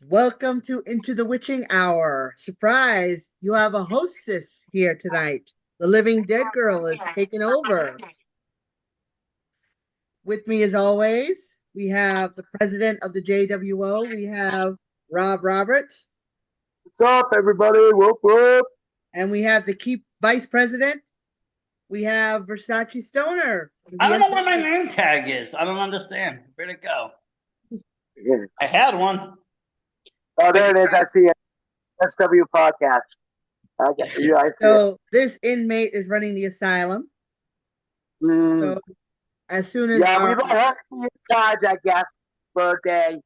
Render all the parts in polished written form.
Welcome to Into the Witching Hour. Surprise, you have a hostess here tonight. The living dead girl is taking over. With me, as always, we have the president of the JWO. We have Rob Roberts. What's up, everybody? Whoop, whoop. And we have the key vice president. We have Versace Stoner. I don't know what my name tag is. I don't understand. Where'd it go? I had one. Oh, there it is. I see it. SW podcast. Okay. Yeah, I see So this inmate is running the asylum. it. So as soon as Yeah, we let her be in charge, I guess, for a day.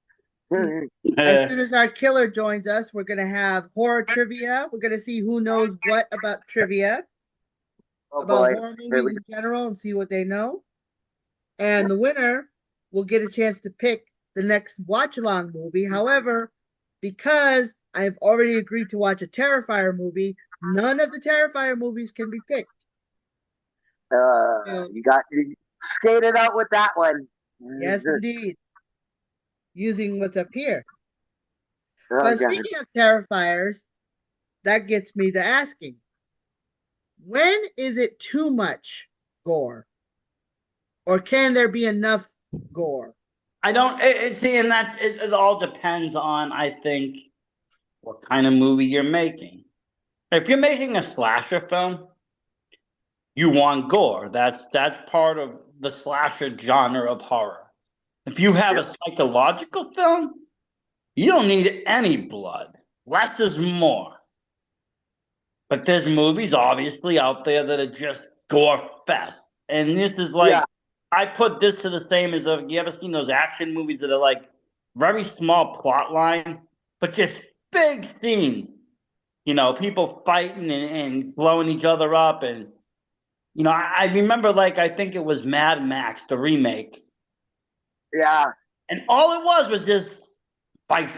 as soon as our killer joins us, we're gonna have horror trivia. We're gonna see who knows what about trivia, Oh about boy. horror Here movies in general, and see what they know. And the winner will get a chance to pick the next watch along movie. However, because I've already agreed to watch a Terrifier movie, none of the Terrifier movies can be picked. You skated out with that one. Yes, indeed. Using what's up here. But Okay. speaking of Terrifiers, that gets me to asking, when is it too much gore? Or can there be enough gore? I don't see, and it all depends on, I think, what kind of movie you're making. If you're making a slasher film, you want gore. That's part of the slasher genre of horror. If you have a psychological film, you don't need any blood. Less is more. But there's movies obviously out there that are just gore fest. And this is like, Yeah. I put this to the same as you ever seen those action movies that are like very small plot line, but just big scenes. You know, people fighting and blowing each other up. And, you know, I remember, like, I think it was Mad Max, the remake. Yeah. And all it was just fight,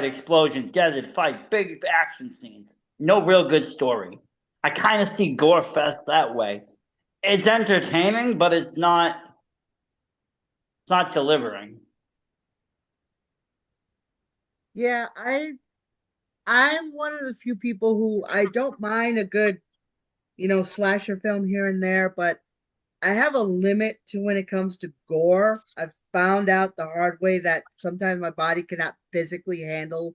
explosion, desert fight, big action scenes. No real good story. I kind of see Gore Fest that way. It's entertaining, but it's not delivering. Yeah, I'm one of the few people who I don't mind a good, slasher film here and there, but I have a limit to when it comes to gore. I've found out the hard way that sometimes my body cannot physically handle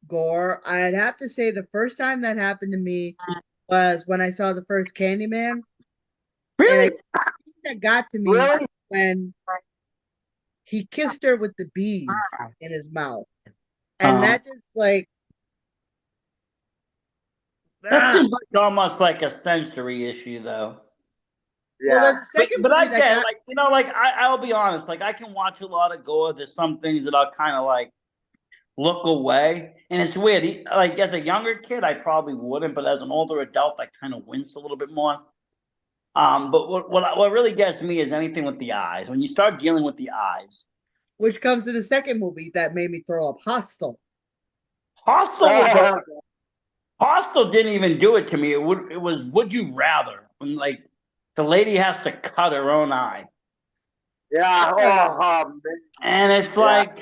gore. I'd have to say the first time that happened to me was when I saw the first Candyman, and I Really? think that got to me Really? when he kissed her with the bees in his mouth, and Uh, that just like that ah. seems like almost like a sensory issue, though. Well, Yeah. then the But second but movie I that get got like I'll be honest, like I can watch a lot of gore. There's some things that I'll kind of like look away, and it's weird. Like as a younger kid, I probably wouldn't, but as an older adult, I kind of wince a little bit more. But what really gets me is anything with the eyes. When you start dealing with the eyes, which comes to the second movie that made me throw up, Hostel. Hostel was Hostel didn't even do it to me. It was Would You Rather when like the lady has to cut her own eye, Yeah. Yeah. Man. and it's Yeah. like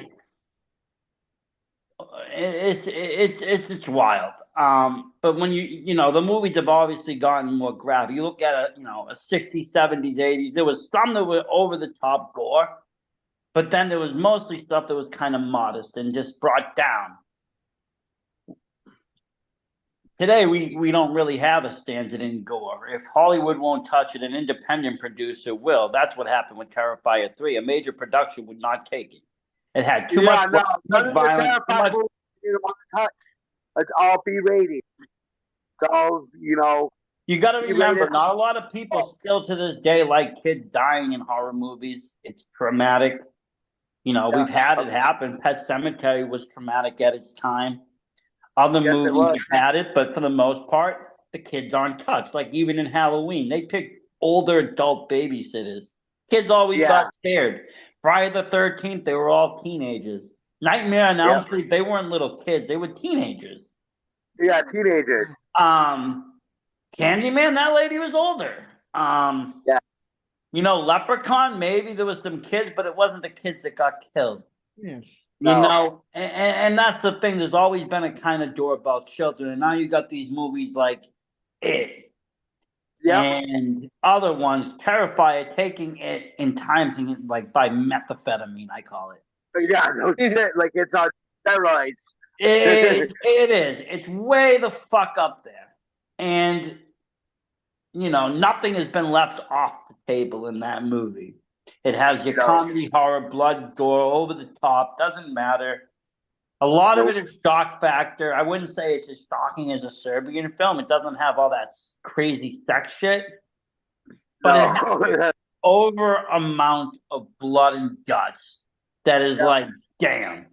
it's wild. But when the movies have obviously gotten more graphic. You look at a 60s, 70s, 80s. There was some that were over the top gore, but then there was mostly stuff that was kind of modest and just brought down. Today we don't really have a standard in gore. If Hollywood won't touch it, an independent producer will. That's what happened with Terrifier 3. A major production would not take it. It had too much Yeah, blood, no. too None much of the violence, too terrified much. movies you don't want to touch. It's all B rated. It's all, You got to B rated. remember, not a lot of people still to this day like kids dying in horror movies. It's traumatic. Yeah. We've had it happen. Pet Cemetery was traumatic at its time. Other Yes, it movies was. have had it, but for the most part, the kids aren't touched. Like even in Halloween, they picked older adult babysitters. Kids always Yeah. got scared. Friday the 13th, they were all teenagers. Nightmare on Yeah. Elm Street, they weren't little kids, they were teenagers. Yeah. Teenagers. Um, Candyman, that lady was older. Yeah. Leprechaun, maybe there was some kids, but it wasn't the kids that got killed. Yeah. You No. know, and that's the thing. There's always been a kind of door about children, and now you got these movies like It Yep. and other ones, Terrifier, taking it and timesing it like by methamphetamine, I call it. Yeah, no shit. Like it's on steroids. It is. It's way the fuck up there, and nothing has been left off the table in that movie. It has your No. comedy, horror, blood, gore, over the top. Doesn't matter. A lot of Nope. it is shock factor. I wouldn't say it's as shocking as a Serbian film. It doesn't have all that crazy sex shit, but it has No. over amount of blood and guts that is Yeah. like, damn.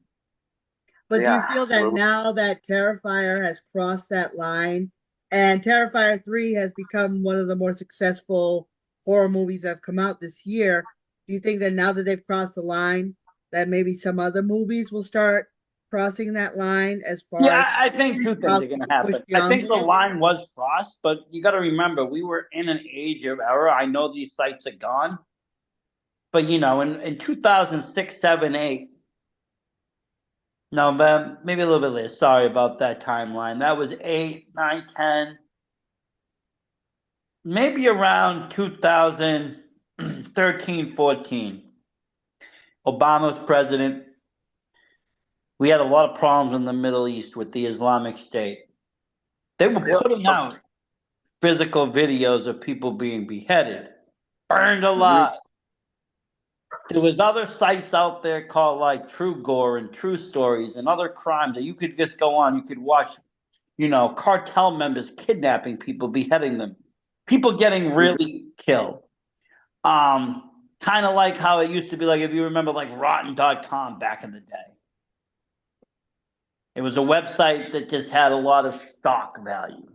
But do you Yeah. feel that now that Terrifier has crossed that line, and Terrifier 3 has become one of the more successful horror movies that have come out this year, do you think that now that they've crossed the line, that maybe some other movies will start crossing that line as far Yeah, as I think two things how are they going to can push happen. the I think the envelope? line was crossed, but you got to remember we were in an age of error. I know these sites are gone, but in 2006, 7, 8. No, but maybe a little bit later. Sorry about that timeline. That was 8, 9, 10, maybe around 2013, 14. Obama was president. We had a lot of problems in the Middle East with the Islamic State. They were Yep. putting out physical videos of people being beheaded, burned Mhm. alive. There was other sites out there called like True Gore and True Stories and other crimes that you could just go on. You could watch, cartel members kidnapping people, beheading them, people getting Mhm. really killed. Kind of like how it used to be, like if you remember, like Rotten.com back in the day. It was a website that just had a lot of stock value.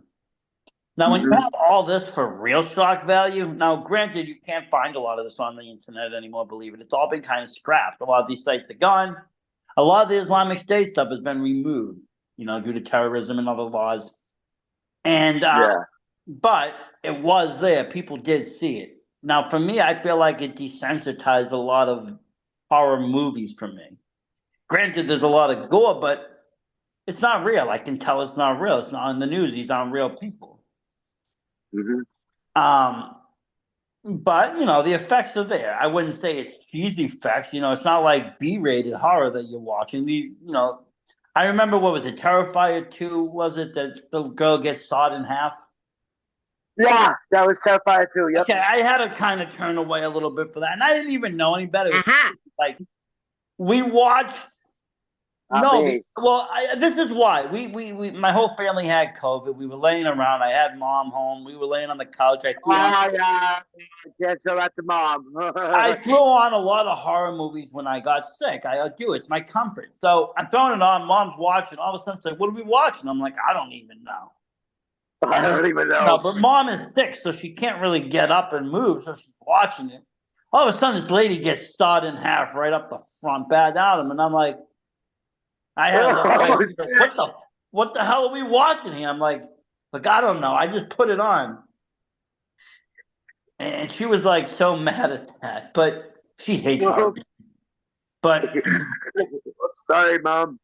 Now, when you Mhm. have all this for real shock value, now granted, you can't find a lot of this on the internet anymore, believe it. It's all been kind of scrapped. A lot of these sites are gone. A lot of the Islamic State stuff has been removed, due to terrorism and other laws. And Yeah. but it was there. People did see it. Now, for me, I feel like it desensitized a lot of horror movies for me. Granted, there's a lot of gore, but it's not real. I can tell it's not real. It's not on the news. These aren't real people. Mhm. Um, but the effects are there. I wouldn't say it's cheesy effects. It's not like B-rated horror that you're watching. I remember, what was it? Terrifier 2, was it, that the girl gets sawed in half? Yeah, that was Terrifier too. Yep. Okay, I had to kind of turn away a little bit for that, and I didn't even know any better. It was Aha! like we watched. Not No, me. this is why my whole family had COVID. We were laying around. I had mom home. We were laying on the couch. Oh yeah. Can't show that to mom. I threw on a lot of horror movies when I got sick. I do. It's my comfort. So I'm throwing it on. Mom's watching. All of a sudden, say, "What are we watching?" I'm like, "I don't even know." I And don't even no, know. but mom is sick, so she can't really get up and move. So she's watching it. All of a sudden, this lady gets sawed in half right up the front, bad Adam, and I'm like, I had to look away. Oh, She's like, what the hell are we watching here? I'm like, look, I don't know. I just put it on. And she was like so mad at that. But she hates horror. But sorry, mom.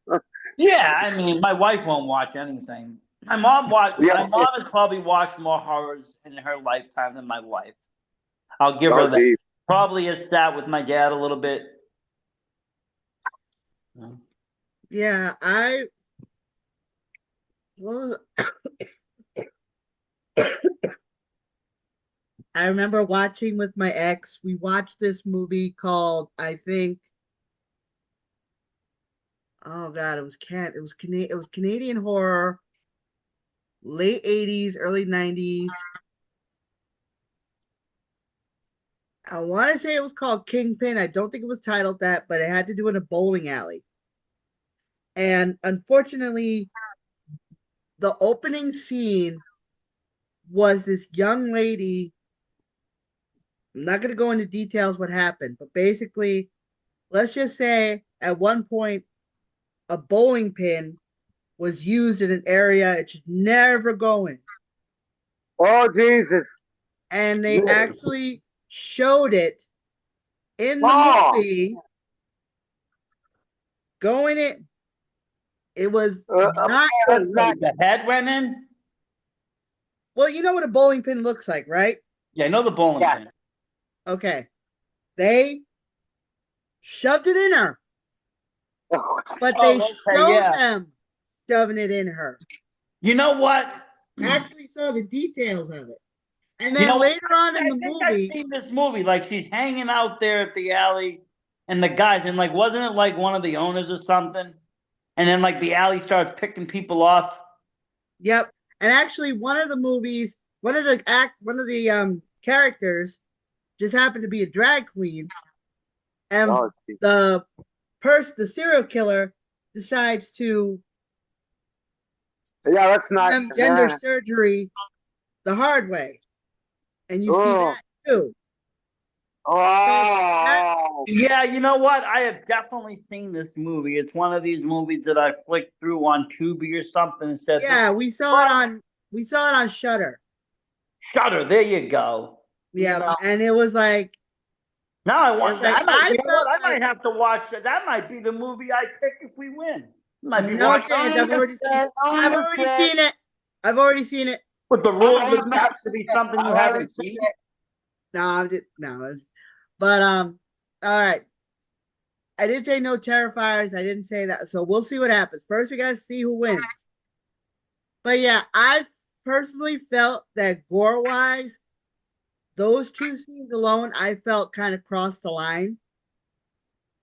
yeah, I mean, my wife won't watch anything. My Yeah. mom has probably watched more horrors in her lifetime than my wife. I'll give Oh, her that. geez. Probably has sat with my dad a little bit. Yeah, what was I remember watching with my ex. We watched this movie called, I think, oh god, it was Canadian horror, late 80s, early 90s. I want to say it was called Kingpin. I don't think it was titled that, but it had to do in a bowling alley. And unfortunately, the opening scene was this young lady. I'm not going to go into details what happened, but basically, let's just say at one point, a bowling pin was used in an area it should never go in. Oh, Jesus. And they Yeah. actually showed it in the Oh, movie going in. It was Okay, not let's good. not. The head went in. Well, you know what a bowling pin looks like, right? Yeah, I know the bowling Yeah. pin. Okay. They shoved it in her, but they Oh, okay, showed yeah. them shoving it in her. You know what? Actually saw the details of it. And You then know what? later on in I the think I've movie, seen this movie. Like she's hanging out there at the alley, and the guys, and like, wasn't it like one of the owners or something? And then like the alley starts picking people off. yep. And actually one of the movies, one of the characters just happened to be a drag queen, and Oh, geez. the serial killer decides to Yeah, let's not. them gender surgery the hard way. And you see Oh, that too. So that oh, Yeah, you know what? I have definitely seen this movie. It's one of these movies that I flicked through on Tubi or something and said, "This yeah, fun." we saw it on Shutter. Shutter. There you go. You Yep. know. And it was like Now I it's want that. like I might. I You know what? felt I like might have to watch that. That might be the movie I pick if we win. Might be no watching chance. only to say, only I've to already say, seen it. I've already seen it. with the I rules. have It not has to seen be it. something you I haven't haven't seen seen. it. No, I'm just no. But all right. I didn't say no terrifiers. I didn't say that. So we'll see what happens. First, we gotta see who wins. But yeah, I personally felt that gore wise, those two scenes alone, I felt kind of crossed the line.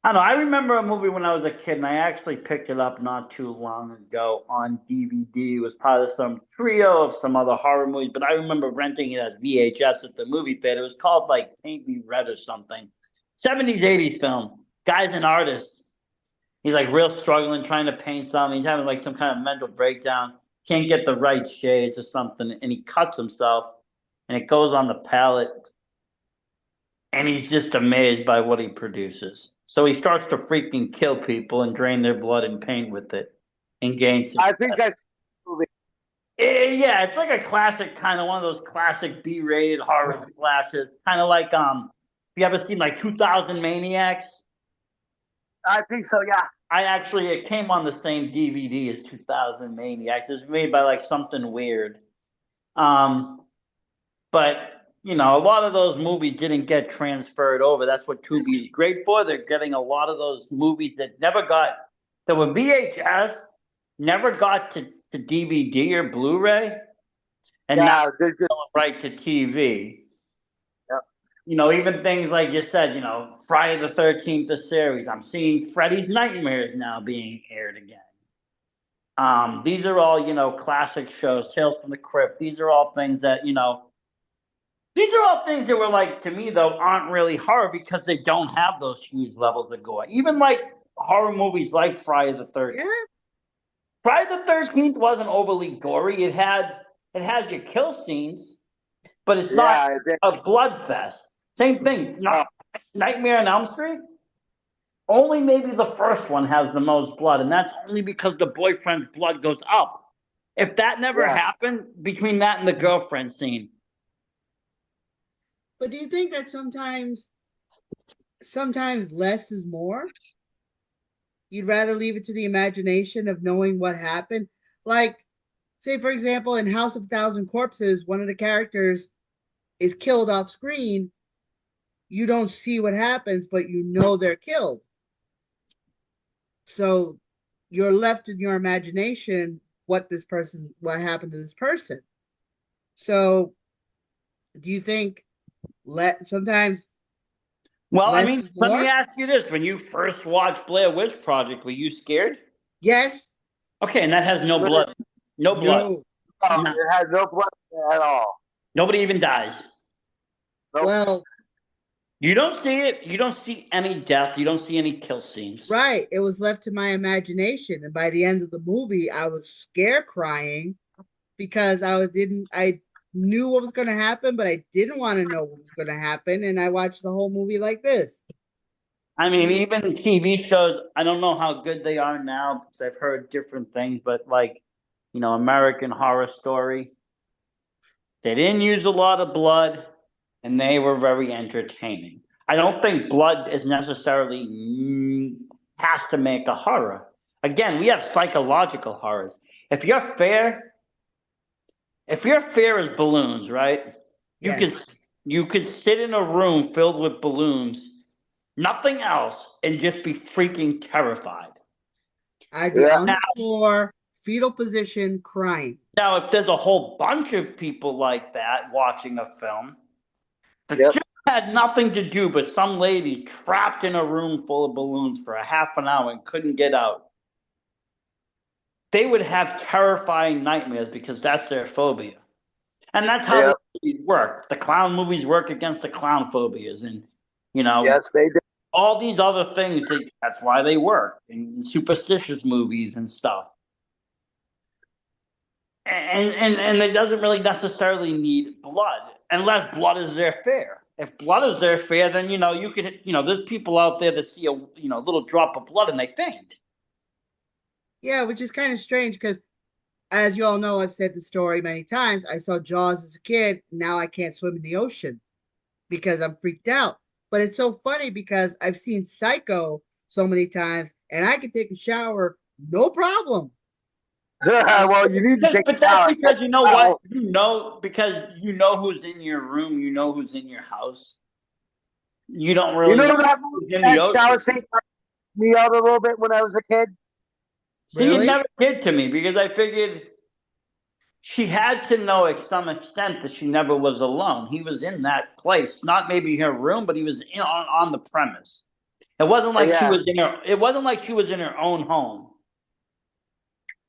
I don't know. I remember a movie when I was a kid, and I actually picked it up not too long ago on DVD. It was part of some trio of some other horror movies, but I remember renting it as VHS at the movie theater. It was called like Paint Me Red or something. 70s, 80s film. Guy's an artist. He's like real struggling trying to paint something. He's having like some kind of mental breakdown. Can't get the right shades or something, and he cuts himself, and it goes on the palette, and he's just amazed by what he produces. So he starts to freaking kill people and drain their blood and paint with it, and gains I think success. that's movie. Yeah, it's like a classic kind of one of those classic B-rated horror slashes, kind of like you ever seen like 2000 Maniacs? I think so. Yeah. I actually it came on the same DVD as 2000 Maniacs. It was made by like something weird. Um, but you know, a lot of those movies didn't get transferred over. That's what Tubi is great for. They're getting a lot of those movies that were VHS, never got to DVD or Blu-ray, and now Yeah. They're just. right to TV. Yeah. You know, even things like you said, you know, Friday the 13th, the series. I'm seeing Freddy's Nightmares now being aired again. These are all, you know, classic shows, Tales from the Crypt. These are all things that, you know, these are all things that were like, to me, though, aren't really horror because they don't have those huge levels of gore. Even like horror movies like Friday the Yeah, 13th. Friday the 13th wasn't overly gory. It has your kill scenes, but it's not Yeah. a blood fest. Same thing. Oh, Nightmare on Elm Street. Only maybe the first one has the most blood, and that's only because the boyfriend's blood goes up. If that never yeah. happened between that and the girlfriend scene, but do you think that sometimes less is more? You'd rather leave it to the imagination of knowing what happened. Like, say for example, in House of Thousand Corpses, one of the characters is killed off screen. You don't see what happens, but you know they're killed. So you're left in your imagination what happened to this person. So do you think sometimes well, I less mean, is let me more? ask you this: when you first watched Blair Witch Project, were you scared? Yes. Okay, and that has no No, blood, no blood, No. no, it has no blood at all. nobody even dies. Nope. Well, You don't see it. You don't see any death. You don't see any kill scenes. right. It was left to my imagination. And by the end of the movie, I was scare crying because I knew what was gonna happen, but I didn't want to know what was gonna happen. And I watched the whole movie like this. I mean, even TV shows, I don't know how good they are now because I've heard different things, but like, you know, American Horror Story, they didn't use a lot of blood and they were very entertaining. I don't think blood is necessarily has to make a horror. Again, we have psychological horrors. If your fear, if your fear is balloons, right? You could Yes, you could sit in a room filled with balloons, nothing else, and just be freaking terrified. I'd be Yeah. on Now, the floor, fetal position, crying. now if there's a whole bunch of people like that watching a film, that Yep. just had nothing to do but some lady trapped in a room full of balloons for a half an hour and couldn't get out, they would have terrifying nightmares because that's their phobia. And that's how the Yep. movies work. The clown movies work against the clown phobias, and you know Yes, they do. all these other things. That's why they work in superstitious movies and stuff. And it doesn't really necessarily need blood, unless blood is their fear. If blood is their fear, then you could there's people out there that see a little drop of blood and they faint. Yeah, which is kind of strange because, as you all know, I've said the story many times. I saw Jaws as a kid. Now I can't swim in the ocean because I'm freaked out. But it's so funny because I've seen Psycho so many times and I can take a shower no problem. Well, you need to take a But that's shower. because you know what? Wow. Because you know who's in your room, you know who's in your house. You don't You really know know that movie, who's in the that ocean. shower scene freaked me out a little bit when I was a kid? See, it Really? never did to me because I figured she had to know to some extent that she never was alone. He was in that place, not maybe her room, but he was on the premise. It wasn't like she Yeah. was in her. It wasn't like she was in her own home,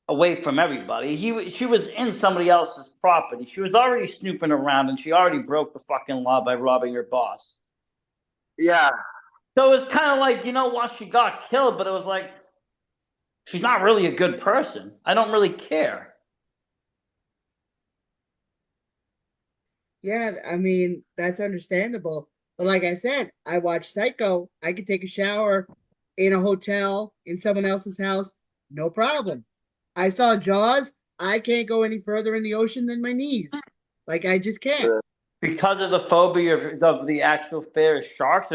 away from everybody. She was in somebody else's property. She was already snooping around, and she already broke the fucking law by robbing her boss. Yeah. So it was kind of like what she got killed, but it was like she's not really a good person. I don't really care. Yeah, I mean, that's understandable. But like I said, I watched Psycho. I could take a shower in a hotel, in someone else's house, no problem. I saw Jaws. I can't go any further in the ocean than my knees. Like, I just can't. Because of the phobia of the actual fear of sharks,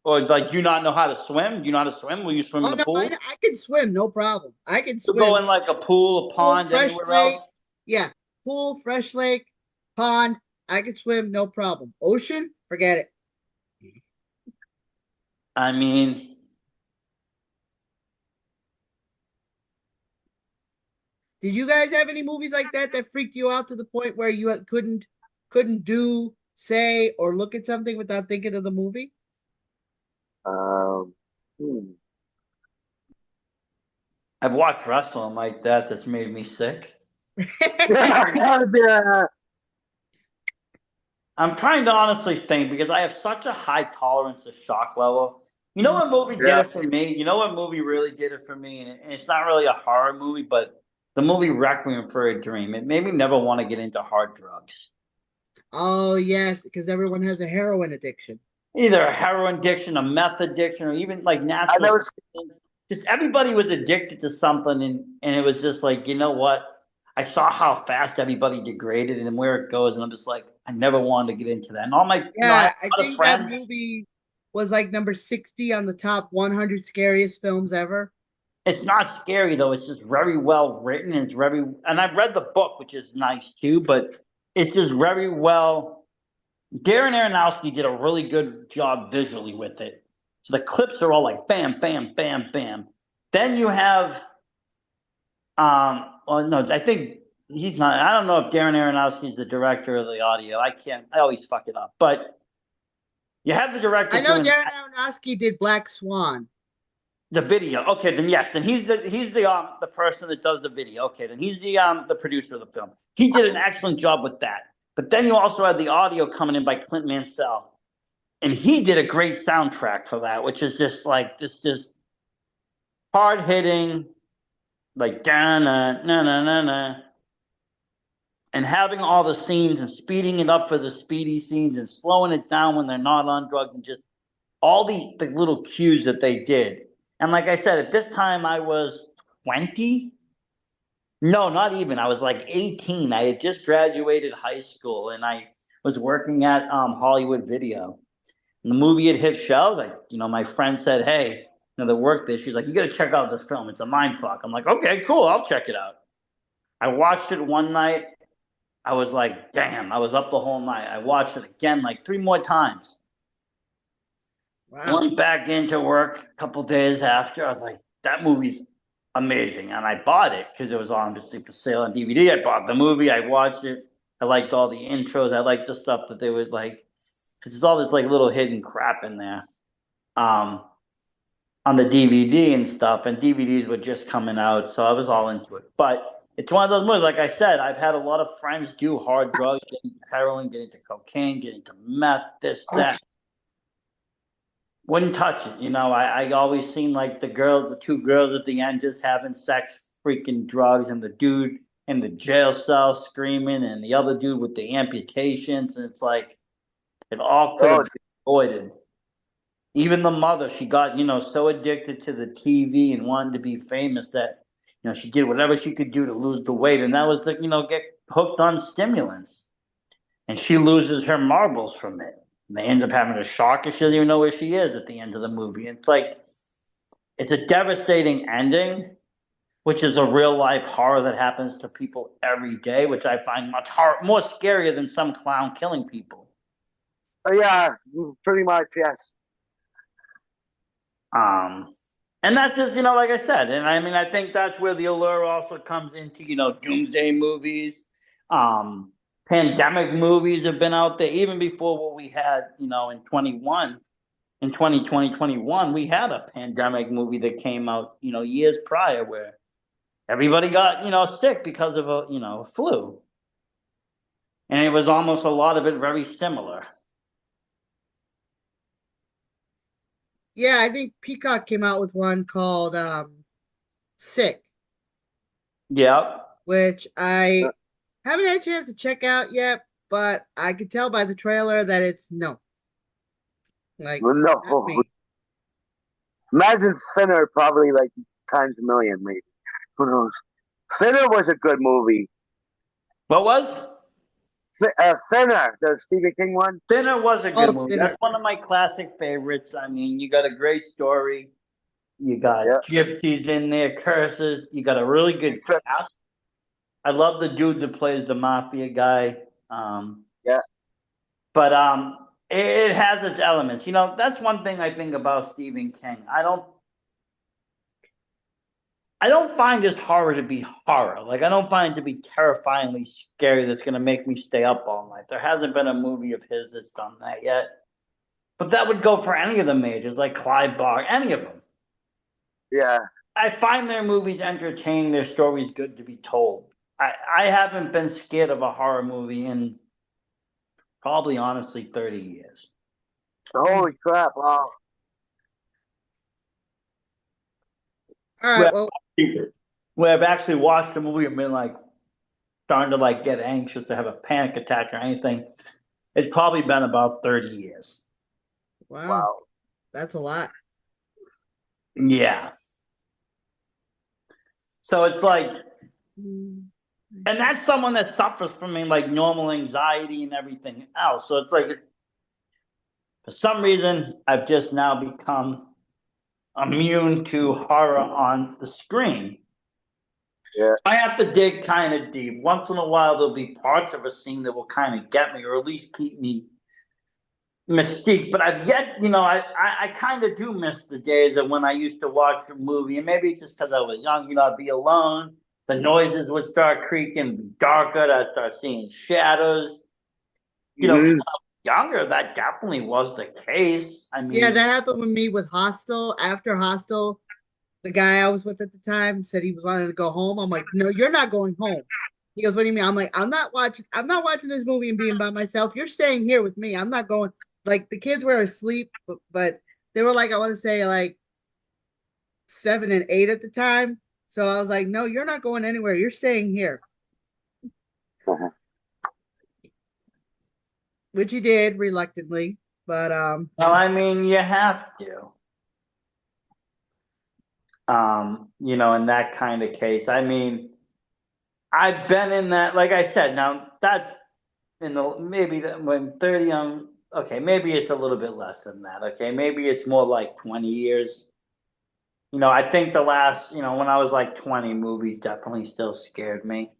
or like do you not know how to swim? Do you know how to swim? Will you swim in Oh, the no, pool? I can swim, no problem. I can You go swim. in like a pool, a Pool, pond, fresh anywhere else? lake. Yeah, pool, fresh lake, pond. I can swim, no problem. Ocean, forget it. I mean, Did you guys have any movies like that that freaked you out to the point where you couldn't do, say, or look at something without thinking of the movie? Um, hmm. I've watched wrestling like that. That's made me sick. Yeah. I'm trying to honestly think because I have such a high tolerance of shock level. You know what movie did Yeah. it for me? You know what movie really did it for me? And it's not really a horror movie, but the movie Requiem for a Dream. It made me never want to get into hard drugs. Oh yes, because everyone has a heroin addiction. Either a heroin addiction, a meth addiction, or even like I natural never. substance. Just everybody was addicted to something, and it was just like, you know what? I saw how fast everybody degraded and where it goes, and I'm just like, I never wanted to get into that. And all my, I have Yeah, I a lot of think that friends. movie was like number 60 on the top 100 scariest films ever. It's not scary though. It's just very well written. And it's very, and I've read the book, which is nice too. But it's just very well. Darren Aronofsky did a really good job visually with it. So the clips are all like bam, bam, bam, bam. Then you have, well, no, I think he's not. I don't know if Darren Aronofsky is the director of the audio. I can't. I always fuck it up. But you have the director I know doing Darren Aronofsky did Black Swan. the video. Okay, then yes, then he's the person that does the video. Okay, then he's the producer of the film. He did an excellent job with that. But then you also had the audio coming in by Clint Mansell, and he did a great soundtrack for that, which is just like this, just hard hitting, like da na na na na na, and having all the scenes and speeding it up for the speedy scenes and slowing it down when they're not on drugs and just all the little cues that they did. And like I said, at this time I was 20. No, not even. I was like 18. I had just graduated high school and I was working at Hollywood Video. And the movie had hit shelves. My friend said, "Hey, that worked there. She's like, "You got to check out this film. It's a mind fuck." I'm like, "Okay, cool. I'll check it out." I watched it one night. I was like, "Damn!" I was up the whole night. I watched it again like 3 more times. Wow. Went back into work a couple days after. I was like, "That movie's amazing," and I bought it because it was obviously for sale on DVD. I bought the movie. I watched it. I liked all the intros. I liked the stuff that they would like because there's all this like little hidden crap in there. Um, on the DVD and stuff, and DVDs were just coming out, so I was all into it. But it's one of those movies, like I said, I've had a lot of friends do hard drugs, get into heroin, get into cocaine, get into meth, this, that. Wouldn't touch it, you know. I always seen like the two girls at the end just having sex, freaking drugs, and the dude in the jail cell screaming, and the other dude with the amputations, and it's like it all could have Oh, been avoided. Even the mother, she got, so addicted to the TV and wanted to be famous that, she did whatever she could do to lose the weight. And that was to, get hooked on stimulants. And she loses her marbles from it. And they end up having a shock and she doesn't even know where she is at the end of the movie. And it's like, it's a devastating ending, which is a real life horror that happens to people every day, which I find more scarier than some clown killing people. yeah, pretty much, yes. Um, and that's just, like I said, and I mean, I think that's where the allure also comes into, doomsday movies. Pandemic movies have been out there even before what we had, in 2021, we had a pandemic movie that came out, years prior where everybody got, sick because of a flu. And it was almost a lot of it very similar. Yeah, I think Peacock came out with one called Sick, Yep. which I haven't had a chance to check out yet, but I could tell by the trailer that it's no. Like, not No, me. imagine Sinner probably like times a million, maybe. Who knows? Sinner was a good movie. What was? Sinner, the Stephen King one. Thinner was a good Oh, movie. Thinner. That's one of my classic favorites. I mean, you got a great story. You Yeah, got gypsies in there, curses. You got a really good cast. I love the dude that plays the mafia guy. Um, yeah. but it has its elements. That's one thing I think about Stephen King. I don't find his horror to be horror. Like I don't find it to be terrifyingly scary that's gonna make me stay up all night. There hasn't been a movie of his that's done that yet. But that would go for any of the majors, like Clive Barker, any of them. Yeah. I find their movies entertaining, their stories good to be told. I haven't been scared of a horror movie in probably honestly 30 years. Holy crap! Wow. All right, Where, well, where I've actually watched a movie and been like starting to like get anxious to have a panic attack or anything, it's probably been about 30 years. wow, Wow. that's a lot. Yeah. So it's like, Mm. and that's someone that suffers from like normal anxiety and everything else. So it's like, for some reason, I've just now become immune to horror on the screen. Yeah. I have to dig kind of deep. Once in a while, there'll be parts of a scene that will kind of get me, or at least keep me mystique. But I've yet, I kind of do miss the days of when I used to watch a movie, and maybe it's just because I was young. I'd be alone. The noises would start creaking, darker. I'd start seeing shadows. When I Mm-hmm. was younger, that definitely was the case. I Yeah, mean, that happened with me with Hostel. After Hostel, the guy I was with at the time said he was wanting to go home. I'm like, no, you're not going home. He goes, what do you mean? I'm like, I'm not watching this movie and being by myself. You're staying here with me. I'm not going. Like the kids were asleep, but they were like, I want to say like 7 and 8 at the time. So I was like, no, you're not going anywhere. You're staying here, which he did reluctantly. But well, I mean, you have to. In that kind of case. I mean, I've been in that, like I said, now that's maybe when 30, okay, maybe it's a little bit less than that. Okay, maybe it's more like 20 years. I think the last, when I was like 20, movies definitely still scared me.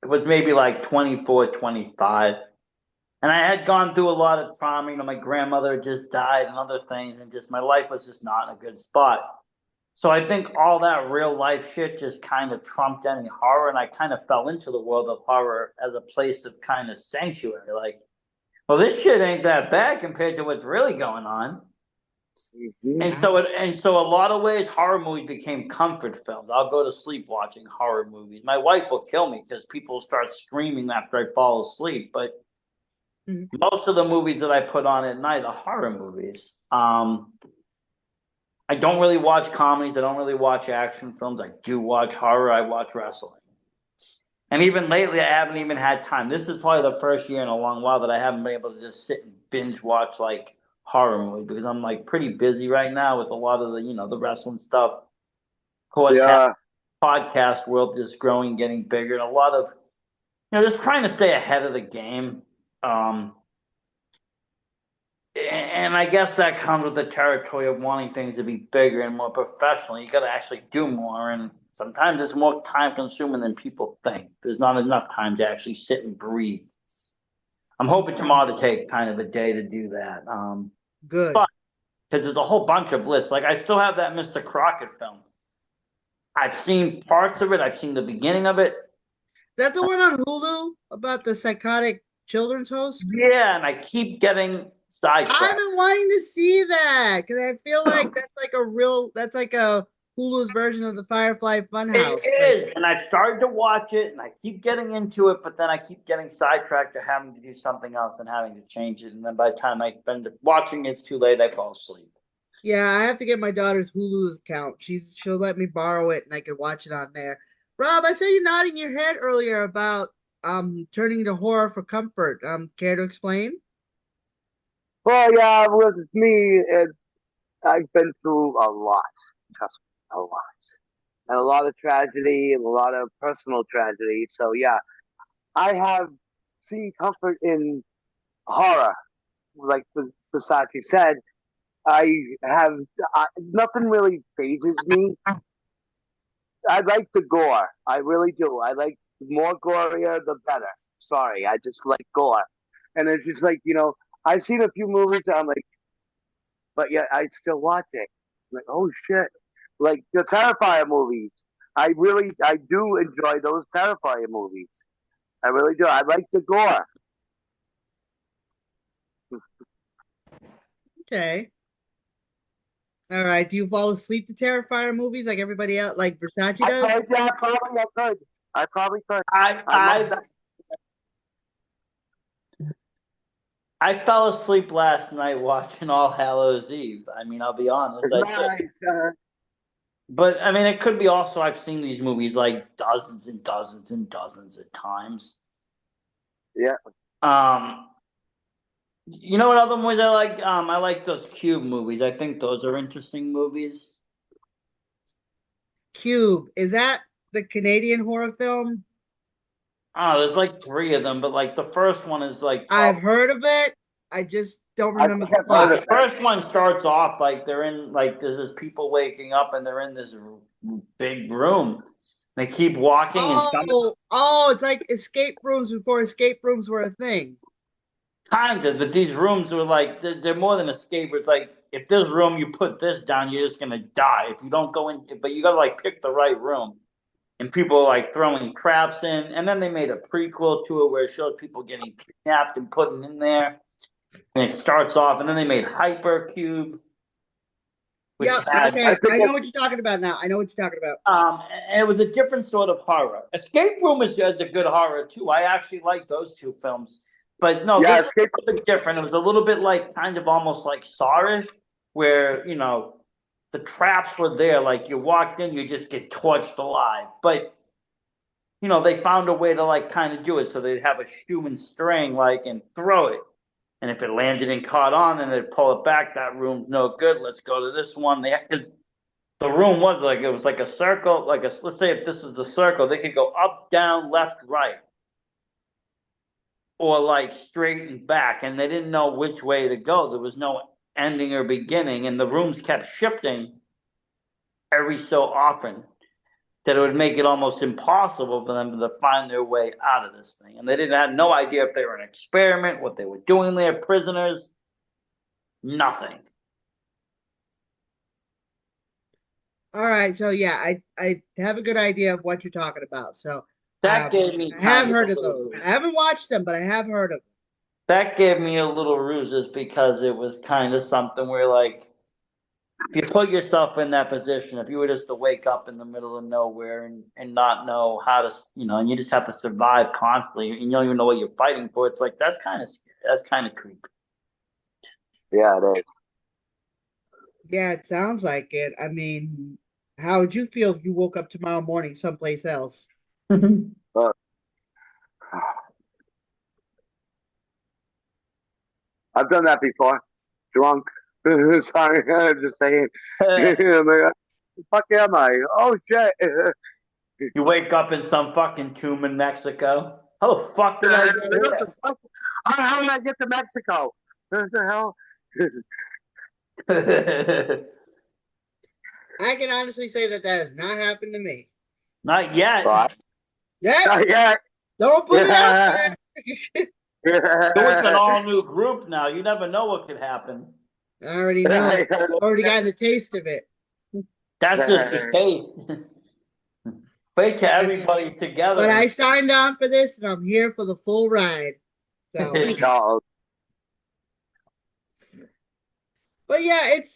It was maybe like 24, 25. And I had gone through a lot of trauma. My grandmother had just died and other things, and just my life was just not in a good spot. So I think all that real life shit just kind of trumped any horror, and I kind of fell into the world of horror as a place of kind of sanctuary. Like, well, this shit ain't that bad compared to what's really going on. Mhm. And so a lot of ways horror movies became comfort films. I'll go to sleep watching horror movies. My wife will kill me because people start screaming after I fall asleep. But Mhm. most of the movies that I put on at night are horror movies. I don't really watch comedies. I don't really watch action films. I do watch horror. I watch wrestling. And even lately, I haven't even had time. This is probably the first year in a long while that I haven't been able to just sit and binge watch like horror movies because I'm like pretty busy right now with a lot of the wrestling stuff. Of course, Yeah, podcast world is growing, getting bigger, and a lot of just trying to stay ahead of the game. Um, and I guess that comes with the territory of wanting things to be bigger and more professional. You got to actually do more, and sometimes it's more time consuming than people think. There's not enough time to actually sit and breathe. I'm hoping tomorrow to take kind of a day to do that. Good. But because there's a whole bunch of lists. Like I still have that Mr. Crockett film. I've seen parts of it. I've seen the beginning of it. Is that the one on Hulu about the psychotic children's host? Yeah, and I keep getting I've sidetracked. been wanting to see that because I feel like that's like a Hulu's version of the Firefly Funhouse. Like, It is, and I started to watch it, and I keep getting into it, but then I keep getting sidetracked or having to do something else and having to change it. And then by the time I spend watching it, it's too late. I fall asleep. yeah, I have to get my daughter's Hulu's account. She'll let me borrow it and I can watch it on there. Rob, I saw you nodding your head earlier about turning to horror for comfort. Care to explain? well, yeah, with me, I've been through a lot. Trust me, a lot, and a lot of tragedy and a lot of personal tragedy. So yeah, I have seen comfort in horror, like Versace said. I have nothing really phases me. I like the gore. I really do. I like more gorier the better. Sorry, I just like gore, and it's just like I've seen a few movies that I'm like, but yet I still watch it. I'm like, oh shit, like the Terrifier movies. I do enjoy those Terrifier movies. I really do. I like the gore. Okay. All right. Do you fall asleep to Terrifier movies like everybody else, like Versace I does? could, yeah, probably I could. I probably could. I I love I that. I fell asleep last night watching All Hallows Eve. I mean, I'll be honest, It's I did. nice. But I mean, it could be also I've seen these movies like dozens and dozens and dozens of times. Yeah. Um, you know what other movies I like? I like those Cube movies. I think those are interesting movies. Cube. Is that the Canadian horror film? Oh, there's like three of them, but like the first one is like I've probably heard of it. I just don't I remember think the I've heard plot. of the it. first one starts off like they're in like there's this people waking up and they're in this big room. They keep walking and some Oh, it's like escape rooms before escape rooms were a thing. kind of, but these rooms are like they're more than escape. It's like if this room you put this down, you're just gonna die if you don't go in. But you gotta like pick the right room. And people are like throwing traps in, and then they made a prequel to it where it shows people getting kidnapped and put in there. And it starts off, and then they made Hypercube, which Yep. had I Okay. think I know it's what you're talking about now. I know what you're talking about. and it was a different sort of horror. Escape Room is a good horror too. I actually like those two films, but no, yeah, this was escape. a bit different. It was a little bit like kind of almost like Sawish, where the traps were there. Like you walked in, you just get torched alive. But they found a way to like kind of do it. So they'd have a shoe and string like and throw it. And if it landed and caught on and they'd pull it back, that room's no good. Let's go to this one. The room was like it was like a circle, let's say if this was the circle, they could go up, down, left, right, or like straight and back, and they didn't know which way to go. There was no ending or beginning, and the rooms kept shifting. every so often that it would make it almost impossible for them to find their way out of this thing. And they didn't have no idea if they were an experiment, what they were doing there, prisoners, nothing. All right, so yeah, I have a good idea of what you're talking about. So That gave me I have kind of heard a of little those. I haven't watched them, but I have heard of them. that gave me a little ruses because it was kind of something where like if you put yourself in that position, if you were just to wake up in the middle of nowhere and not know how to, and you just have to survive constantly and you don't even know what you're fighting for, it's like that's kind of scary. That's kind of creepy. Yeah, it is. Yeah, it sounds like it. I mean, how would you feel if you woke up tomorrow morning someplace else? But I've done that before. Drunk. Sorry, I'm just saying. I'm like, the fuck am I? Oh shit. You wake up in some fucking tomb in Mexico. How the fuck did I get What the fuck? How did I get to Mexico? What the hell? here? I can honestly say that that has not happened to me. Not yet. But, Yeah, yeah. don't put it out Yeah. there. It was an all new group now. You never know what could happen. I already know. Already gotten the taste of it. That's just the case. Wait till everybody's together. But I signed on for this, and I'm here for the full ride. So, No. but yeah, it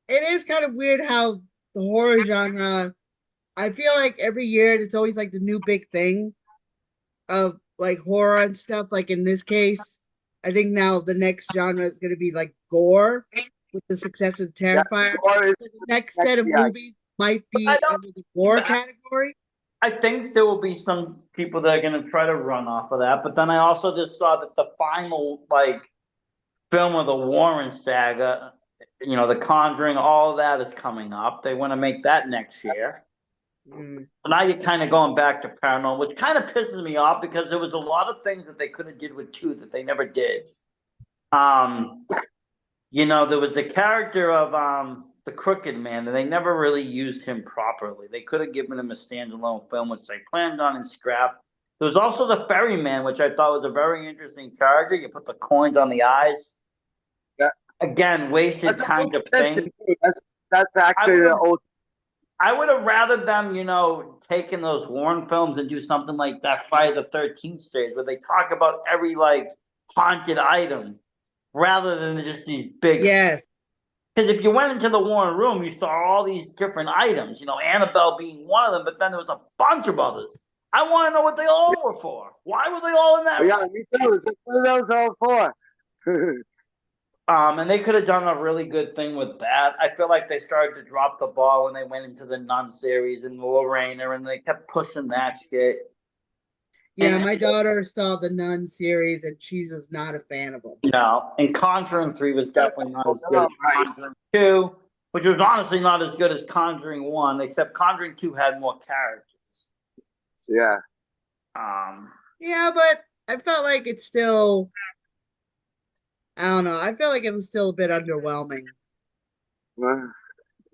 is kind of weird how the horror genre. I feel like every year it's always like the new big thing of like horror and stuff. Like in this case, I think now the next genre is going to be like gore with the success of Yeah, Terrifier. or is So the next next, set of yeah, movies might I be don't. under the gore category. I think there will be some people that are going to try to run off of that, but then I also just saw that the final like film of the Warren saga, The Conjuring, all of that is coming up. They want to make that next year. Mm. So now you're kind of going back to paranormal, which kind of pisses me off because there was a lot of things that they could have did with two that they never did. There was the character of the Crooked Man, and they never really used him properly. They could have given him a standalone film, which they planned on and scrapped. There was also the Ferryman, which I thought was a very interesting character. You put the coins on the eyes. yeah. Again, wasted kind of thing. That's actually the old. I would have rather them, taken those Warren films and do something like that Friday the 13th series where they talk about every like haunted item rather than just these big. Yes. Because if you went into the Warren room, you saw all these different items, Annabelle being one of them, but then there was a bunch of others. I want to know what they all were for. Why were they all in that room? Yeah, me too. It's like, what are those all for? And they could have done a really good thing with that. I feel like they started to drop the ball when they went into the Nun series and the Lorrainer, and they kept pushing that shit. Yeah, my daughter saw the Nun series, and she's just not a fan of them. No, and Conjuring 3 was definitely not as good as Conjuring 2, which was honestly not as good as Conjuring 1, except Conjuring 2 had more characters. Yeah. Yeah, but I felt like it's still. I don't know. I felt like it was still a bit underwhelming.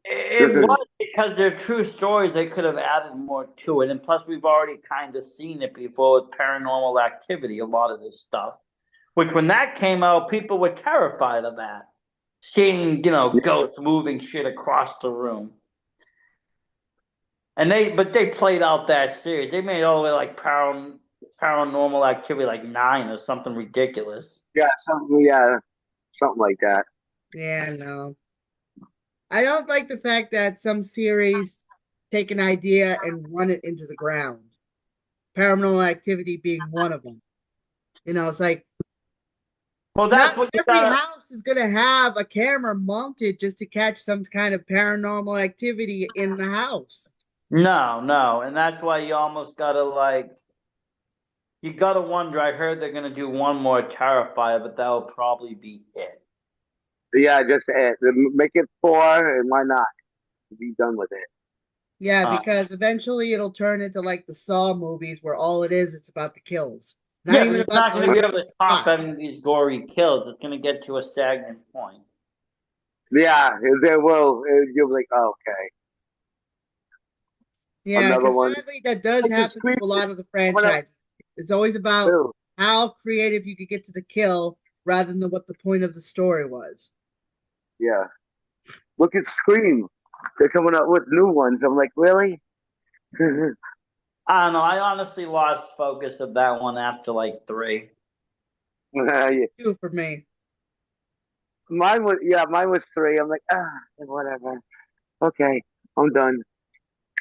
It was because they're true stories. They could have added more to it, and plus, we've already kind of seen it before with Paranormal Activity. A lot of this stuff, which when that came out, people were terrified of that, seeing ghosts moving shit across the room. And they played out that series. They made all the way like Paranormal Activity like 9 or something ridiculous. Yeah, something like that. Yeah, no. I don't like the fact that some series take an idea and run it into the ground. Paranormal Activity being one of them. It's like well, that's not what every house is going to have a camera mounted just to catch some kind of paranormal activity in the house. No, and that's why you almost gotta you gotta wonder. I heard they're gonna do one more Terrifier, but that'll probably be it. Yeah, just make it 4, and why not? Be done with it. Yeah, because eventually it'll turn into like the Saw movies where all it is, it's about the kills. Not even it's about not going to be able to top any of these gory kills. It's going to get to a stagnant point. Yeah, they will. You'll be like, oh, okay. Yeah, Another because one. sadly that does Like the happen Scream to a lot of the coming out franchises. It's always about too. how creative you could get to the kill rather than what the point of the story was. Yeah. Look at Scream. They're coming out with new ones. I'm like, really? I don't know. I honestly lost focus of that one after like three. Yeah. Two for me. Mine was three. I'm like, whatever. Okay, I'm done.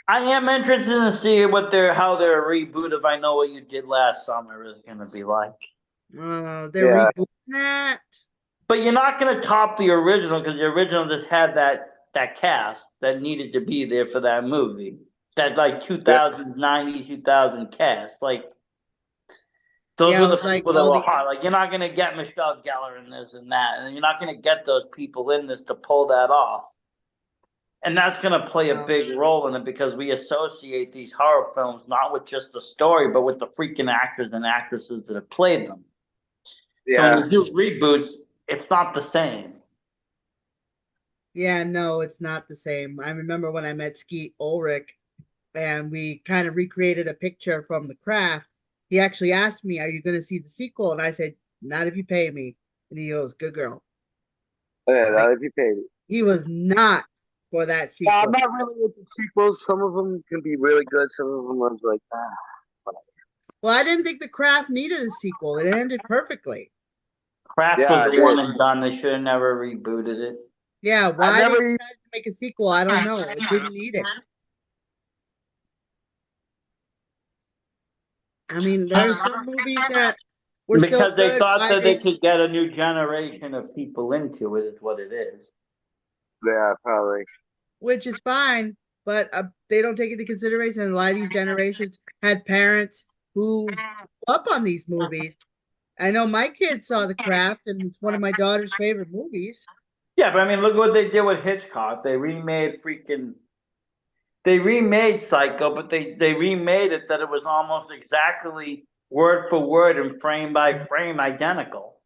I am interested to see what how their reboot of I Know What You Did Last Summer is going to be like. They're Yeah, rebooting that. But you're not going to top the original because the original just had that cast that needed to be there for that movie. That like yeah, 2090, 2000 cast. Like those Yeah, were it the was like people that all were the hot. Like you're not going to get Michelle Gellar in this and that, and you're not going to get those people in this to pull that off. And that's going to play a big role in it because we associate these horror films not with just the story, but with the freaking actors and actresses that have played them. So when yeah. you do reboots, it's not the same. Yeah, no, it's not the same. I remember when I met Skeet Ulrich and we kind of recreated a picture from The Craft. He actually asked me, "Are you going to see the sequel?" And I said, "Not if you pay me." And he goes, "Good girl." Yeah, Like that if you paid it. he was not for that Yeah, I'm sequel. not really into sequels. Some of them can be really good. Some of them I was like, whatever. Well, I didn't think The Craft needed a sequel. It ended perfectly. Craft was Yeah, I the one did. and done. They should have never rebooted it. Yeah, I why they never even. decided to make a sequel, I don't know. It didn't need it. I mean, there's some movies that were so Because they good. thought Why that they they could get a new generation of people into it, is what it is. Yeah, probably. which is fine, but they don't take into consideration a lot of these generations had parents who grew up on these movies. I know my kids saw The Craft, and it's one of my daughter's favorite movies. Yeah, but I mean, look what they did with Hitchcock. They remade Psycho, but they remade it that it was almost exactly word for word and frame by frame identical.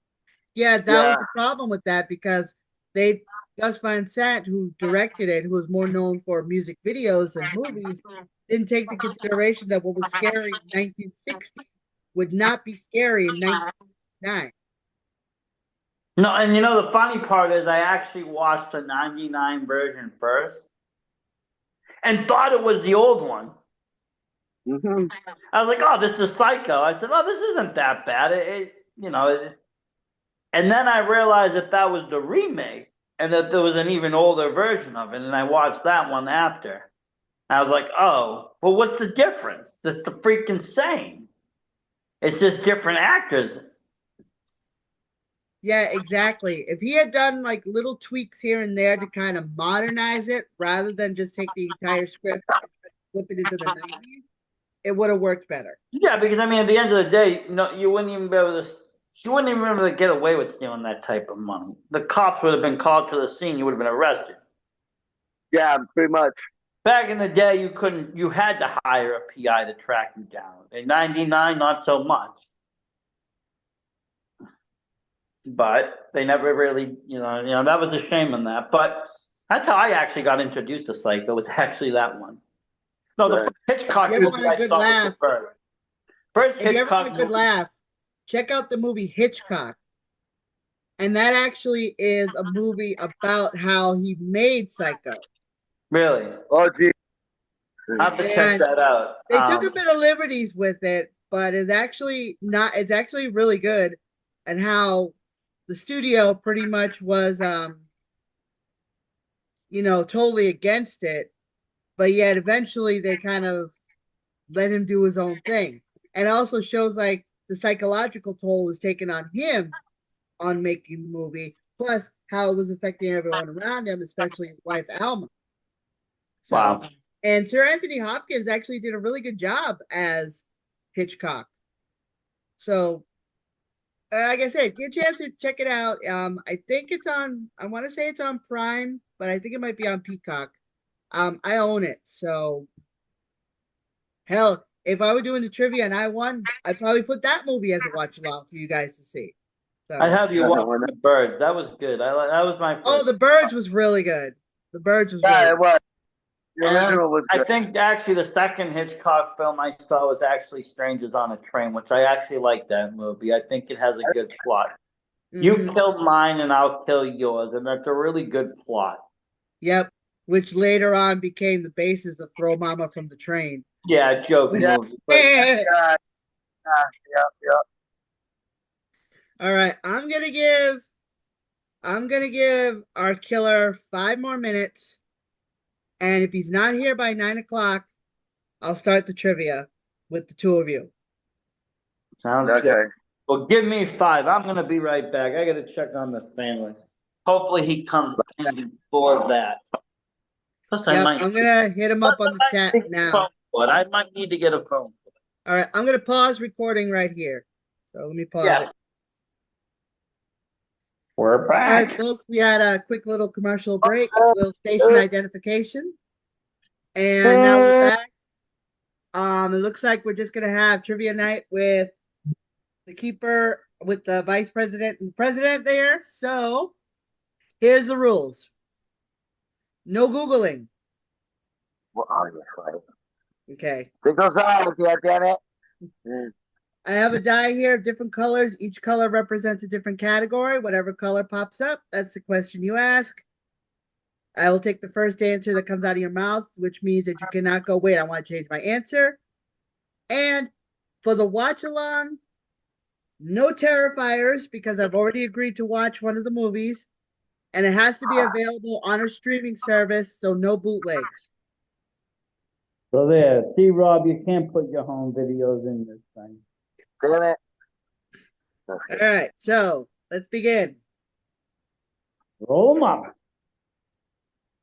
Yeah, that Yeah, was the problem with that because they Gus Van Sant, who directed it, who was more known for music videos than movies, didn't take the consideration that what was scary in 1960 would not be scary in 1999. No, and you know the funny part is I actually watched the '99 version first and thought it was the old one. hmm I was like, "Oh, this is Psycho." I said, "Oh, this isn't that bad." And then I realized that that was the remake, and that there was an even older version of it. And I watched that one after. I was like, "Oh, well, what's the difference? It's the freaking same. It's just different actors." Yeah, exactly. If he had done like little tweaks here and there to kind of modernize it rather than just take the entire script and flip it into the 90s, it would have worked better. Yeah, because I mean, at the end of the day, no, you wouldn't even be able to. You wouldn't even be able to get away with stealing that type of money. The cops would have been called to the scene. You would have been arrested. yeah, pretty much. Back in the day, you couldn't. You had to hire a PI to track you down. In '99, not so much. But they never really, that was a shame in that. But that's how I actually got introduced to Psycho. Was actually that one. No, the Right. first If you Hitchcock ever movie want a I good saw was laugh, the first. First if you ever want Hitchcock a good movie. laugh, check out the movie Hitchcock. And that actually is a movie about how he made Psycho. Really, Oh, gee. I have to check And that out. they took a bit of liberties with it, but it's actually really good. And how the studio pretty much was totally against it, but yet eventually they kind of let him do his own thing. And it also shows like the psychological toll was taken on him on making the movie, plus how it was affecting everyone around him, especially his wife Alma. So, Wow. and Sir Anthony Hopkins actually did a really good job as Hitchcock. So, like I said, get a chance to check it out. I think it's on. I want to say it's on Prime, but I think it might be on Peacock. I own it, so hell, if I were doing the trivia and I won, I'd probably put that movie as a watch along for you guys to see. I So, have you watching The Birds. That was good. That was my oh, first. The Birds was really good. The Birds was Yeah, really it good. was. The And original was I good. think actually the second Hitchcock film I saw was actually Strangers on a Train, which I actually like that movie. I think it has a good plot. You Hmm. kill mine and I'll kill yours, and that's a really good plot. Yep. Which later on became the basis of Throw Mama from the Train. Yeah, joke Yeah, movie. But yeah, yeah, yeah, yeah. All right, I'm gonna give our killer 5 more minutes, and if he's not here by 9 o'clock, I'll start the trivia with the two of you. sounds good. Okay. Well, give me 5. I'm gonna be right back. I gotta check on the family. Hopefully he comes in before that. Plus, I Yep, might. I'm gonna hit him up on the chat now. I might need to get a phone. All right, I'm gonna pause recording right here. So let me pause Yeah, it. we're All right, back. folks, we had a quick little commercial break, little station identification, and now we're back. It looks like we're just gonna have trivia night with the keeper, with the vice president and president there. So here's the rules: no googling. Well, obviously. Okay. Think goes on, yeah, damn it. Mm. I have a die here of different colors. Each color represents a different category. Whatever color pops up, that's the question you ask. I will take the first answer that comes out of your mouth, which means that you cannot go, wait, I want to change my answer. And for the watch along, no Terrifiers, because I've already agreed to watch one of the movies, and it has to be available on a streaming service, so no bootlegs. So there, see, Rob, you can't put your home videos in this thing. Damn it. All right, so let's begin. Roll them up.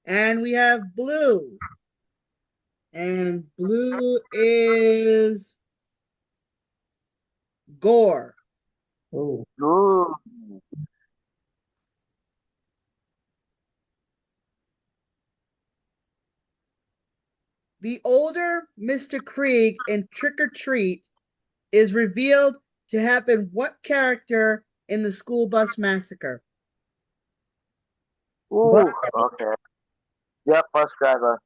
And we have blue. And blue is gore. Oh, Ooh. The older Mr. Krieg in Trick or Treat is revealed to happen what character in the school bus massacre? Ooh. Okay. Yep, bus driver.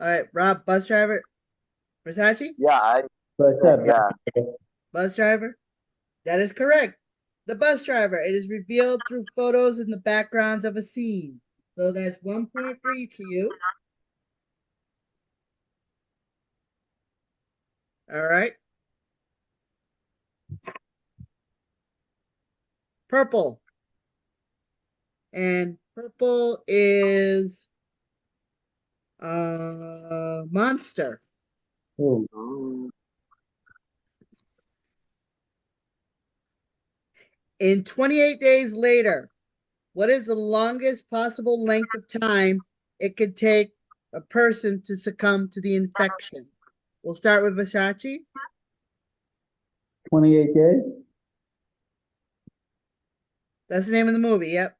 All right, Rob, bus driver. Versace? Yeah, but I said, yeah. Bus driver? That is correct. The bus driver. It is revealed through photos in the backgrounds of a scene. So that's 1 point for each of you. All right. Purple. And purple is monster. oh, Ooh. In 28 days later, what is the longest possible length of time it could take a person to succumb to the infection? We'll start with Versace. 28 days? That's the name of the movie. Yep.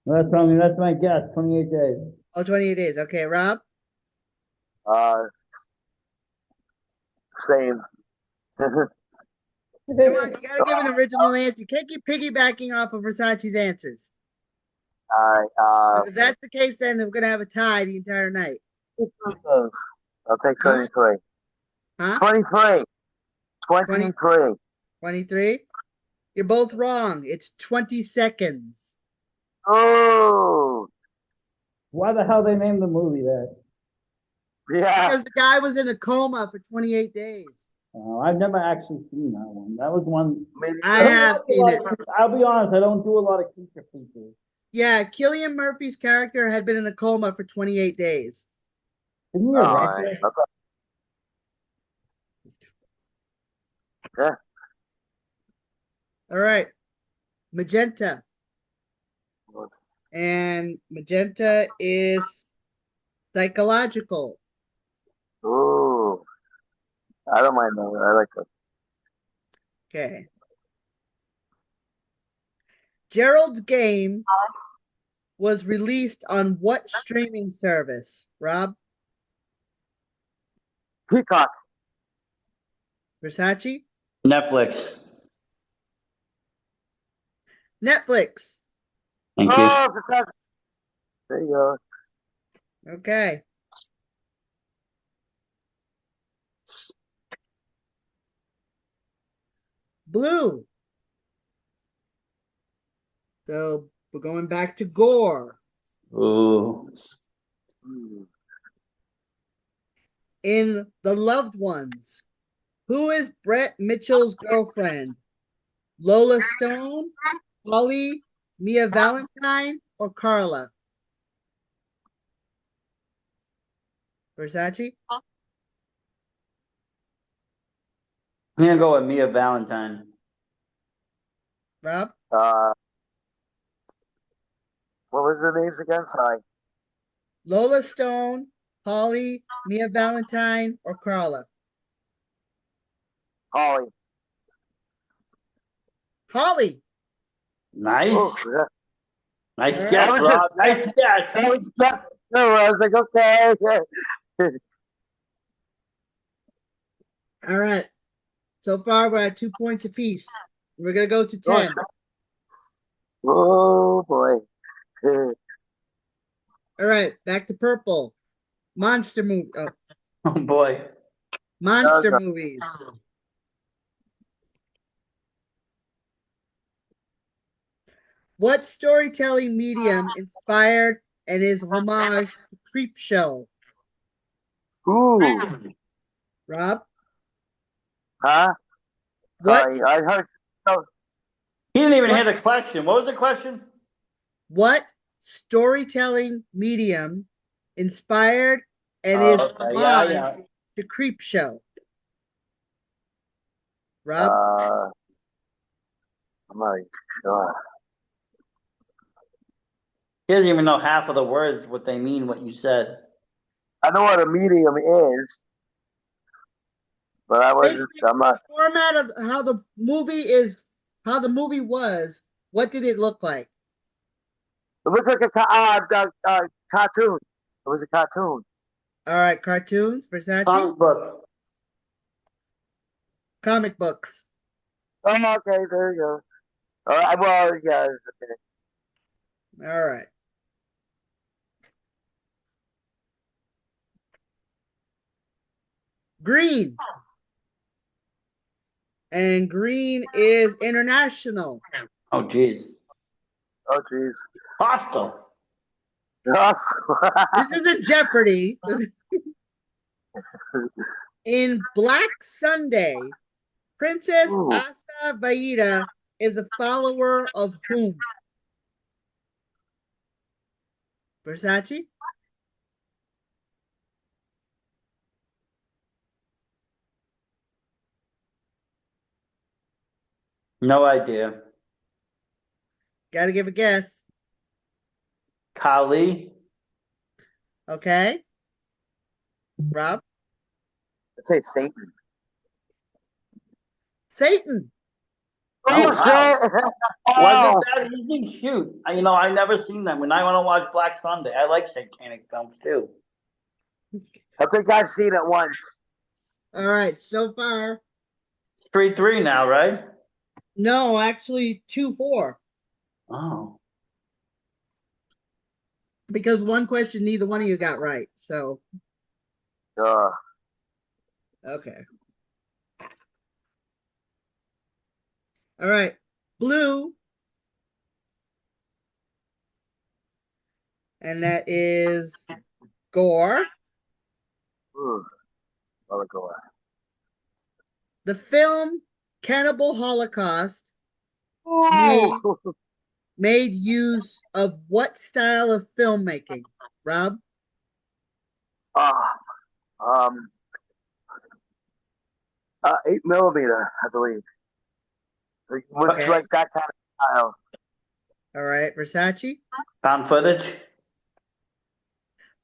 That's my guess. 28 days. Oh, 28 days. Okay, Rob. Uh, same. Come on, you gotta give an original answer. You can't keep piggybacking off of Versace's answers. Alright, If that's the case, then we're gonna have a tie the entire night. I'll take Huh? 23. Huh? 23. 20, 23. 23? You're both wrong. It's 20 seconds. Oh, Why the hell they named the movie that? yeah. Because the guy was in a coma for 28 days. I've never actually seen that one. That was one. Maybe I have seen it. I'll be honest, I don't do a lot of feature features. Yeah, Killian Murphy's character had been in a coma for 28 days. Isn't he a Alright. wrestler? Okay. Yeah. All right. Magenta. And magenta is psychological. Ooh. I don't mind that. I like that. Okay. Gerald's Game was released on what streaming service? Rob? Peacock. Versace? Netflix. Netflix. Thank you. Oh, Versace. There you go. Okay. Blue. So we're going back to gore. Ooh. Hmm. In The Loved Ones, who is Brett Mitchell's girlfriend? Lola Stone, Holly, Mia Valentine, or Carla? Versace? I'm gonna go with Mia Valentine. Rob? Uh, what was the names again? Sorry. Lola Stone, Holly, Mia Valentine, or Carla? Holly. Holly. Nice. Oh, that, Nice All that right. guess, was Rob. just Nice guess. that was just. No, I was like, okay. All right. So far, we're at 2 points apiece. We're going to go to Oh, 10. oh boy. All right. Back to purple. Monster movie. Oh, Oh boy. monster movies. What storytelling medium inspired and is homage to Creep Show? Ooh, Rob? huh? What Sorry, I heard. Oh, He didn't even what hear the question. What was the question? what storytelling medium inspired and is Oh, okay. Yeah, homage yeah. to Creep Show? Rob? uh, I'm not even sure. He doesn't even know half of the words, what they mean, what you said. I know what a medium is, but I wasn't. Basically, I'm the not. format of how the movie was. What did it look like? It looked like a cartoon. It was a cartoon. All right, cartoons, Versace, Comic book. comic books. Oh, okay, there you go. All right, well, yeah, okay. All right. Green. And green is international. Oh, jeez. Oh, jeez. Hostile. This isn't Jeopardy. In Black Sunday, Princess Ooh, Asa Vaida is a follower of whom? Versace? No idea. Gotta give a guess. Kali. Okay. Rob? let's say Satan. Satan. Oh, Oh wow. shit! Wasn't Wow. that easy? Shoot. I never seen them. When I want to watch Black Sunday, I like satanic films too. I think I've seen it once. All right. So far, 3-3 now, right? no, actually 2-4. Oh. Because one question neither one of you got right. So, Uh, okay. All right. Blue. And that is gore. ooh, I'll go. The film Cannibal Holocaust made Ooh, made use of what style of filmmaking? Rob? ah, um, 8 millimeter, I believe. It was Okay. like that kind of style. All right. Versace? Found footage?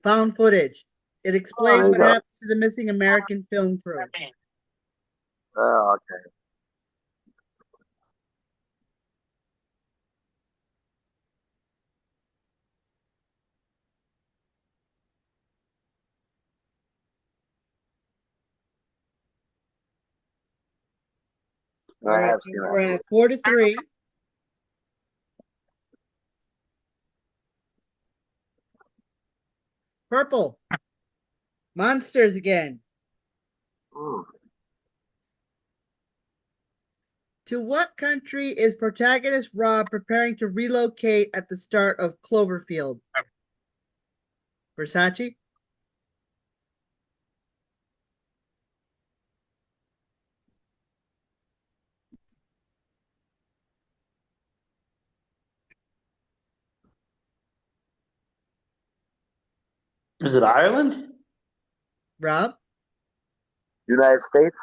Found footage. It Oh, explains there you what go. happens to the missing American film crew. Oh, okay. All I right. have So seen we're that movie. at 4-3. Purple. Monsters again. Ooh. To what country is protagonist Rob preparing to relocate at the start of Cloverfield? Versace? Is it Ireland? Rob? United States.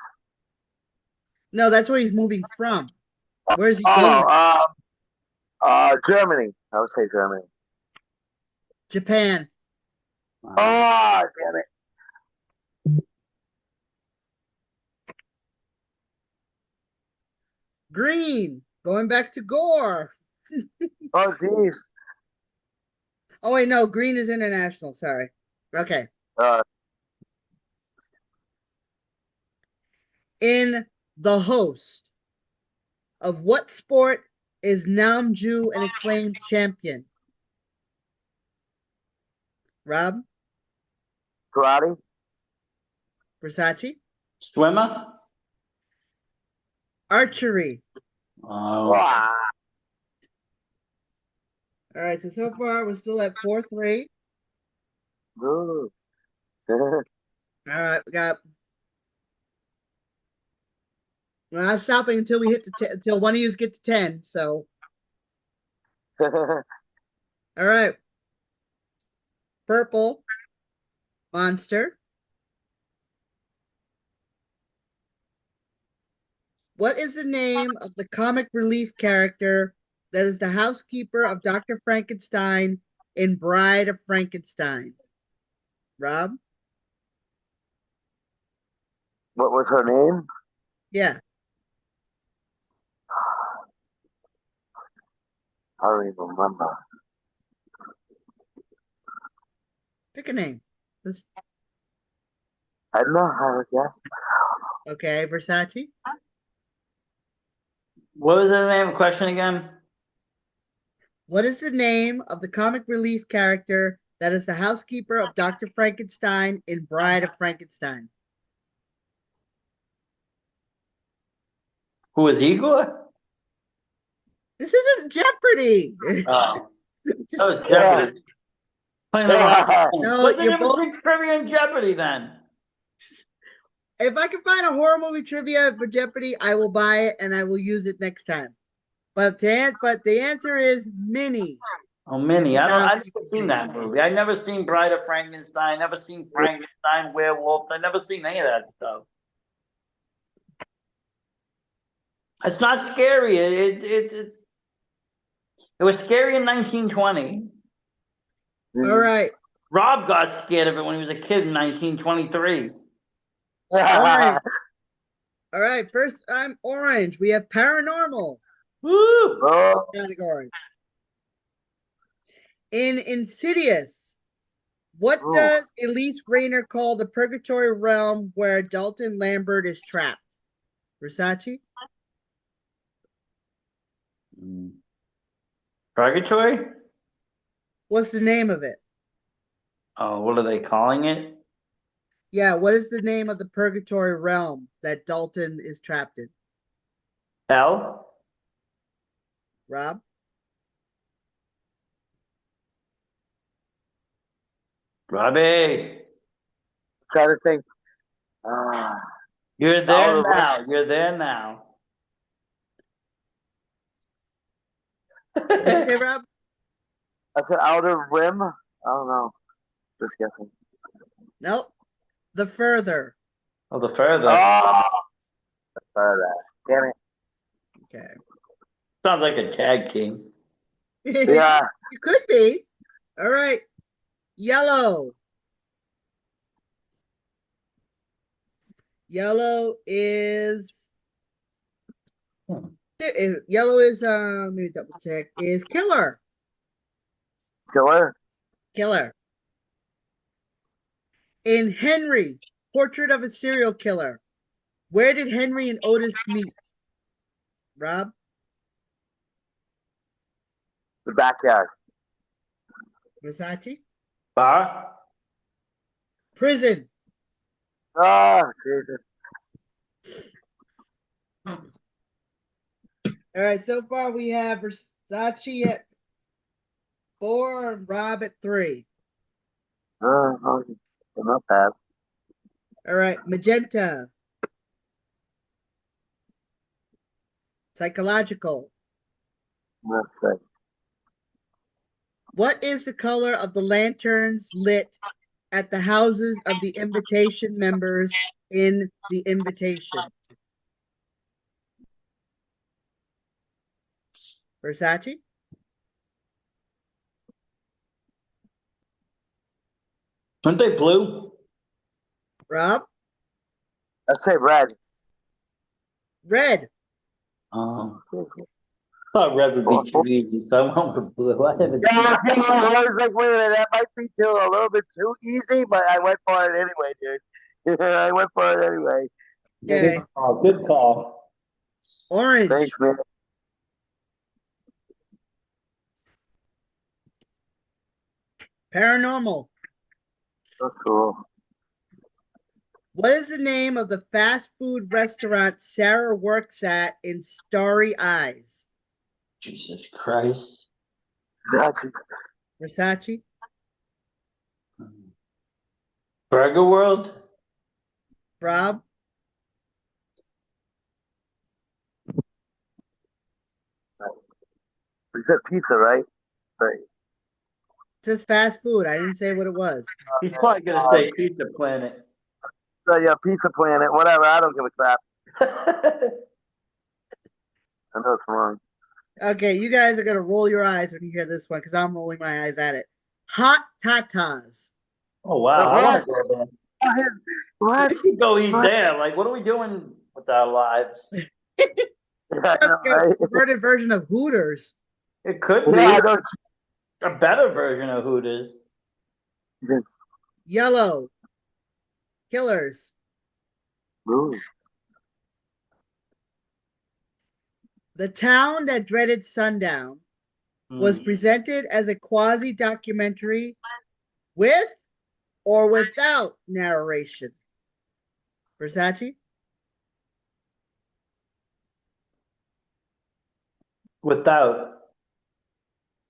No, that's where he's moving from. Where is he Oh, going? Germany. I would say Germany. Japan. Oh, damn it. Green. Going back to gore. Oh, jeez. Oh, wait, no. Green is international. Sorry. Okay. Uh, In The Host, of what sport is Namju an acclaimed champion? Rob? karate. Versace? Swimmer? Archery. Oh. Wow. All right, so far we're still at 4-3. Ooh. All right, we got. We're not stopping until we hit until one of you get to 10. So, all right, purple monster. What is the name of the comic relief character that is the housekeeper of Dr. Frankenstein in Bride of Frankenstein? Rob? What was her name? Yeah, I don't even remember. pick a name. Edna, I would guess. Okay, Versace. What was the name of the question again? What is the name of the comic relief character that is the housekeeper of Dr. Frankenstein in Bride of Frankenstein? Who was Igor? This isn't Jeopardy. Oh, that was Yeah. Jeopardy. Playing the wrong game. No, What's the you're difference both. between trivia and Jeopardy then? If I can find a horror movie trivia for Jeopardy, I will buy it and I will use it next time. But the answer is Minnie. Oh, Minnie. I've never Housekeeper's seen name. that movie. I've never seen Bride of Frankenstein, never seen Frankenstein, Werewolf. I've never seen any of that stuff. It's not scary. It was scary in 1920. All right. Rob got scared of it when he was a kid in 1923. Orange. All right. First, I'm orange. We have paranormal Woo! Oh, category. In Insidious, what ooh. does Elise Rayner call the purgatory realm where Dalton Lambert is trapped? Versace? Purgatory? What's the name of it? Oh, what are they calling it? Yeah, what is the name of the purgatory realm that Dalton is trapped in? Hell? Rob? Robbie, Trying to think. Uh, you're there outer rim. now. You're there now. What'd you say, Rob? I said outer rim. I don't know. Just guessing. Nope. The Further. Oh, the further. Oh, damn it. Okay. Sounds like a tag team. Yeah. You could be. All right. Yellow. Yellow is yellow is let me double check. Is killer. Killer. Killer. In Henry, Portrait of a Serial Killer. Where did Henry and Otis meet? Rob? The backyard. Versace? Bar? Prison. Oh, Jesus. All right, so far we have Versace at 4 and Rob at 3. Oh, not bad. All right, Magenta. Psychological. Let's see. What is the color of the lanterns lit at the houses of the invitation members in the invitation? Versace? Aren't they blue? Rob? Let's say red. Red. Oh, I thought red would be too easy, so I went with blue. I haven't. Yeah, I was like, wait a minute, that might be a little bit too easy, but I went for it anyway, dude. I went for it anyway. Okay. Oh, good call. Orange. Thanks, man. Paranormal. That's cool. What is the name of the fast food restaurant Sarah works at in Starry Eyes? Jesus Christ. Gotcha. Versace? Burger World? Rob? You said pizza, right? Right. It says fast food. I didn't say what it was. He's probably going to say Pizza Planet. So yeah, Pizza Planet, whatever. I don't give a crap. I know it's wrong. Okay, you guys are gonna roll your eyes when you hear this one because I'm rolling my eyes at it. Hot tatas. Oh, wow. I want to go there. What? We should go eat What? there. Like, what are we doing with our lives? Yeah, I know, right? A converted version of Hooters. It could be Yeah, I know. a better version of Hooters. Yellow. Killers. Ooh. The town that dreaded sundown was presented as a quasi documentary with or without narration. Versace? Without.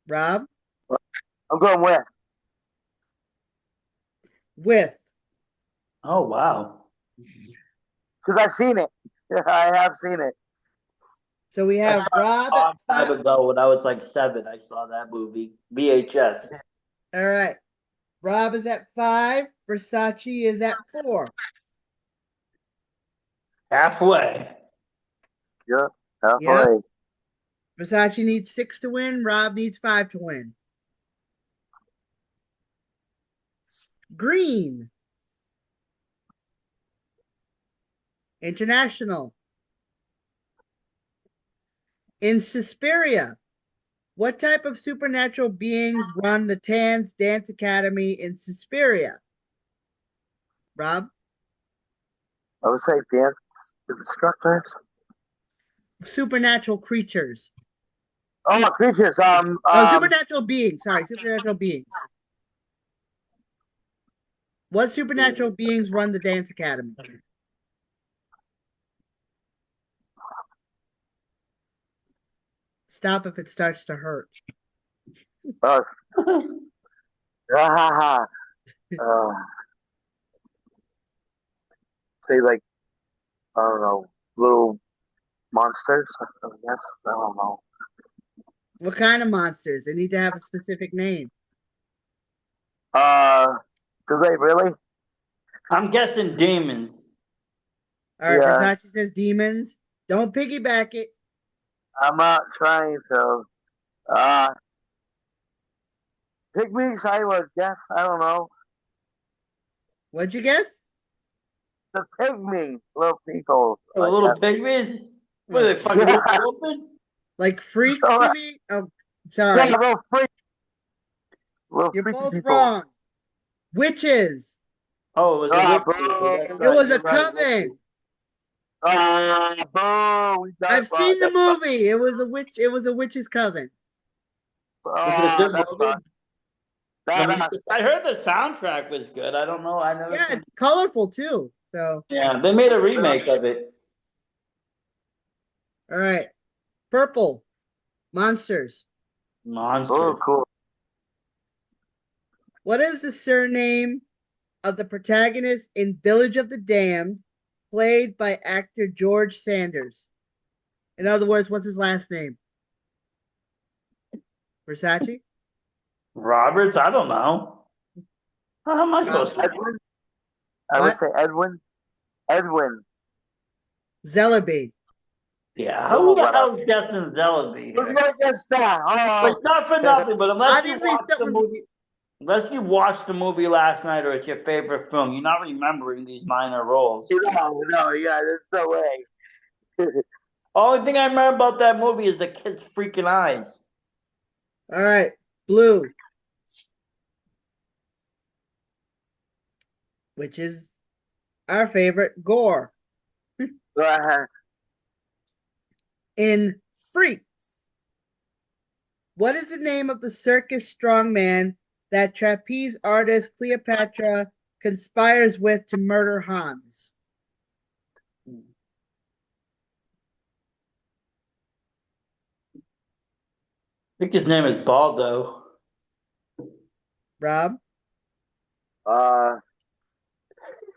Rob? I'm going with. With. Oh, wow. Because I've seen it. I have seen it. So we have Rob at Time 5. ago when I was like 7, I saw that movie. VHS. All right. Rob is at 5. Versace is at 4. Halfway. Yeah, halfway. Yep. Versace needs 6 to win. Rob needs 5 to win. Green. International. In Suspiria, what type of supernatural beings run the Tanz Dance Academy in Suspiria? Rob? I would say dance instructors. Supernatural creatures. Oh, creatures. Supernatural beings. Sorry, supernatural beings. What supernatural beings run the dance academy? Stop if it starts to hurt. Uh, say like, I don't know, little monsters. I guess. I don't know. What kind of monsters? They need to have a specific name. Do they really? I'm guessing demons. All right, Yeah. Versace says demons. Don't piggyback it. I'm not trying to. Uh, Pygmies, I would guess. I don't know. What'd you guess? The pygmies, little people. Oh, Like little that. pygmies? What are they, fucking little elephants? Like freaks, you mean? Oh, sorry. Yeah, little freak. Little You're freaky both people. wrong. Witches. Oh, it was a witch. Bro. It was a coven. Boo. We got I've seen the movie. It was a witch. It was a witch's coven. Was it a good That's movie? fun. Badass. I heard the soundtrack was good. I don't know. I never Yeah, seen. it's colorful too. So, Yeah, they made a remake of it. all right. Purple, monsters. Monster. Oh, cool. What is the surname of the protagonist in Village of the Damned, played by actor George Sanders? In other words, what's his last name? Versace? Roberts. I don't know. How am I Rob? supposed to know? Edwin. I would What? say Edwin. Edwin. Zellaby. Yeah. Who Oh, the whatever. hell's guessing Zellaby Who's here? gonna guess that? Oh. Like not for nothing, but Obviously, unless you watched the movie last night or it's your favorite film, you're not remembering these minor roles. No, yeah, there's no way. Only thing I remember about that movie is the kid's freaking eyes. All right. Blue, which is our favorite, gore. Go ahead. In Freaks, what is the name of the circus strongman that trapeze artist Cleopatra conspires with to murder Hans? I think his name is Baldo. Rob? Uh,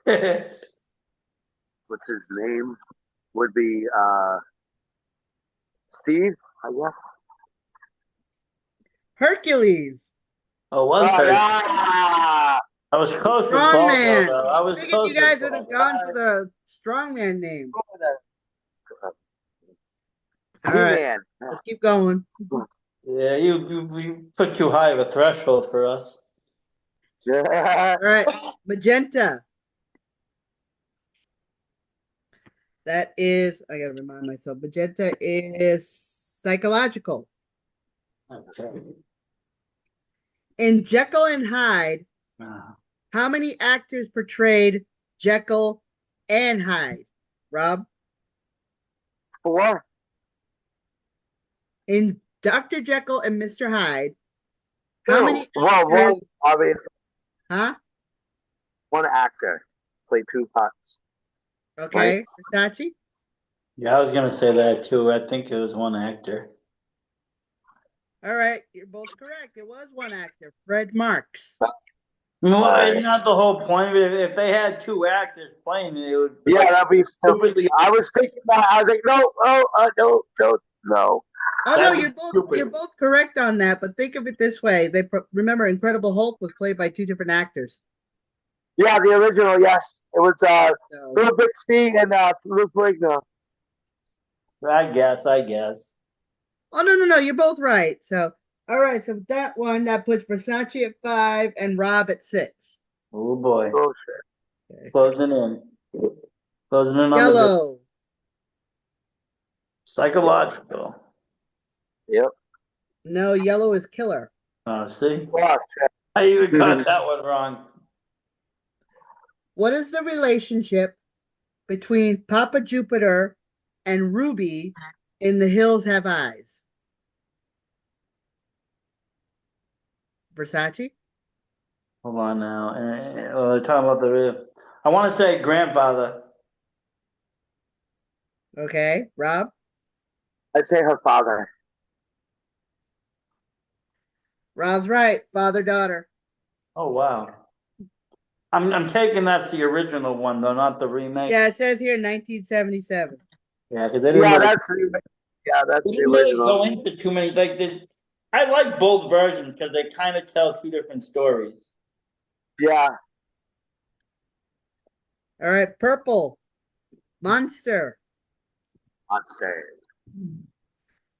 Oh, what's his name? Would be Steve, I guess. Hercules. was Oh, her. yeah. I was close with Baldo, Strongman. though. I was Figured close you with guys would have Baldo. gone for the strongman name. All right, He-Man. let's keep going. Yeah, you put too high of a threshold for us. Yeah. All right, magenta. That is, I gotta remind myself, magenta is psychological. Okay. In Jekyll and Hyde, Uh, how many actors portrayed Jekyll and Hyde? Rob? 4. In Dr. Jekyll and Mr. Hyde, how many Well, actors? one, obviously, Huh? one actor played 2 parts. Okay, Versace? yeah, I was gonna say that too. I think it was one actor. All right, you're both correct. It was one actor, Fred Marks. Well, isn't that the whole point of it? If they had two actors playing it, it would be Yeah, like that'd be stupid. stupidly. I was thinking that. I was like, no, no. Oh no, That'd be stupid. you're both correct on that. But think of it this way: remember Incredible Hulk was played by two different actors. Yeah, the original, yes. It was So, Bill Bixby and Luke Rigno. I guess. oh no, you're both right. So all right, so that one that puts Versace at 5 and Rob at 6. Oh boy, Oh shit. Okay. closing in, closing in on the Yellow. psychological. Yep. No, yellow is killer. See, Oh shit. I even got that one wrong. What is the relationship between Papa Jupiter and Ruby in The Hills Have Eyes? Versace? Hold on now. They're talking about the. I want to say grandfather. Okay, Rob? I'd say her father. Rob's right. Father daughter. Oh wow. I'm taking that's the original one though, not the remake. Yeah, it says here 1977. Yeah, because they didn't Yeah, really, that's they the didn't really go original. into too many. I like both versions because they kind of tell two different stories. Yeah. All right, purple. Monster. Monster.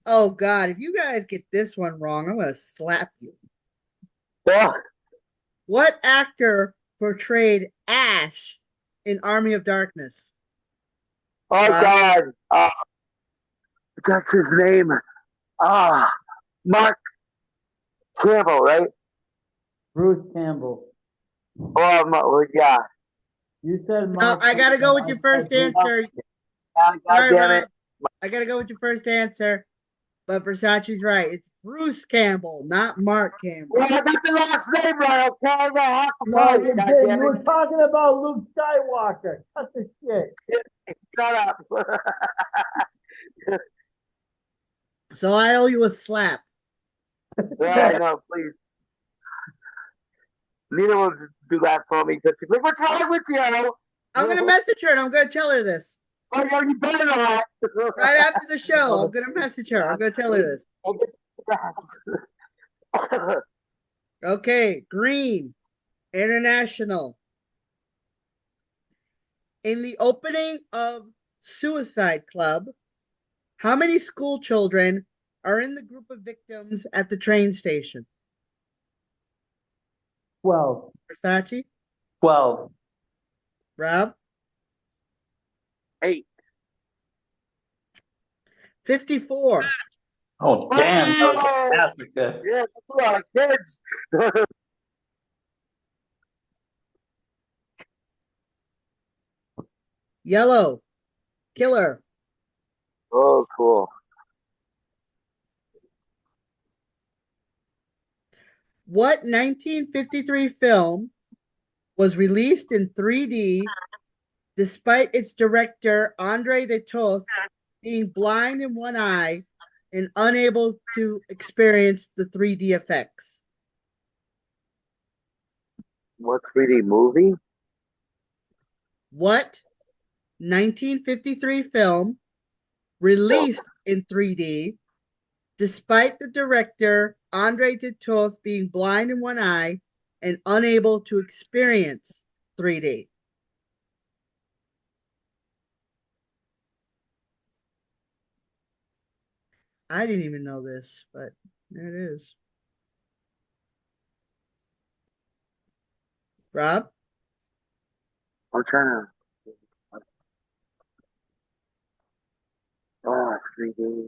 Oh God, if you guys get this one wrong, I'm gonna slap you. Oh, What actor portrayed Ash in Army of Darkness? oh Rob? God. That's his name. Mark Campbell, right? Bruce Campbell. Oh, yeah. You said No, Mark. I gotta go with your first answer. God Sorry, damn Rob. it. I gotta go with your first answer. but Versace's right. It's Bruce Campbell, not Mark Campbell. Well, I got the last name right, okay? I got half a No, point, you God did. damn You it. were talking about Luke Skywalker. Cut the shit. Shut up. So I owe you a slap. Yeah, I know, please. Nina will do that for me because she's like, what's wrong with you? I'm gonna message her and I'm gonna tell her this. Oh, yeah, you better not. Right after the show, I'm gonna message her. I'm gonna tell her this. Okay, Green International. In the opening of Suicide Club, how many school children are in the group of victims at the train station? 12. Versace? 12. Rob? 8. 54. Oh, damn. That was Oh, a massacre. yeah, that's a lot of kids. Yellow. Killer. Oh, cool. What 1953 film was released in 3D despite its director Andre de Toth being blind in one eye and unable to experience the 3D effects? What 3D movie? What 1953 film released in 3D despite the director Andre de Toth being blind in one eye and unable to experience 3D? I didn't even know this, but there it is. Rob? I'm trying to. Oh, 3D.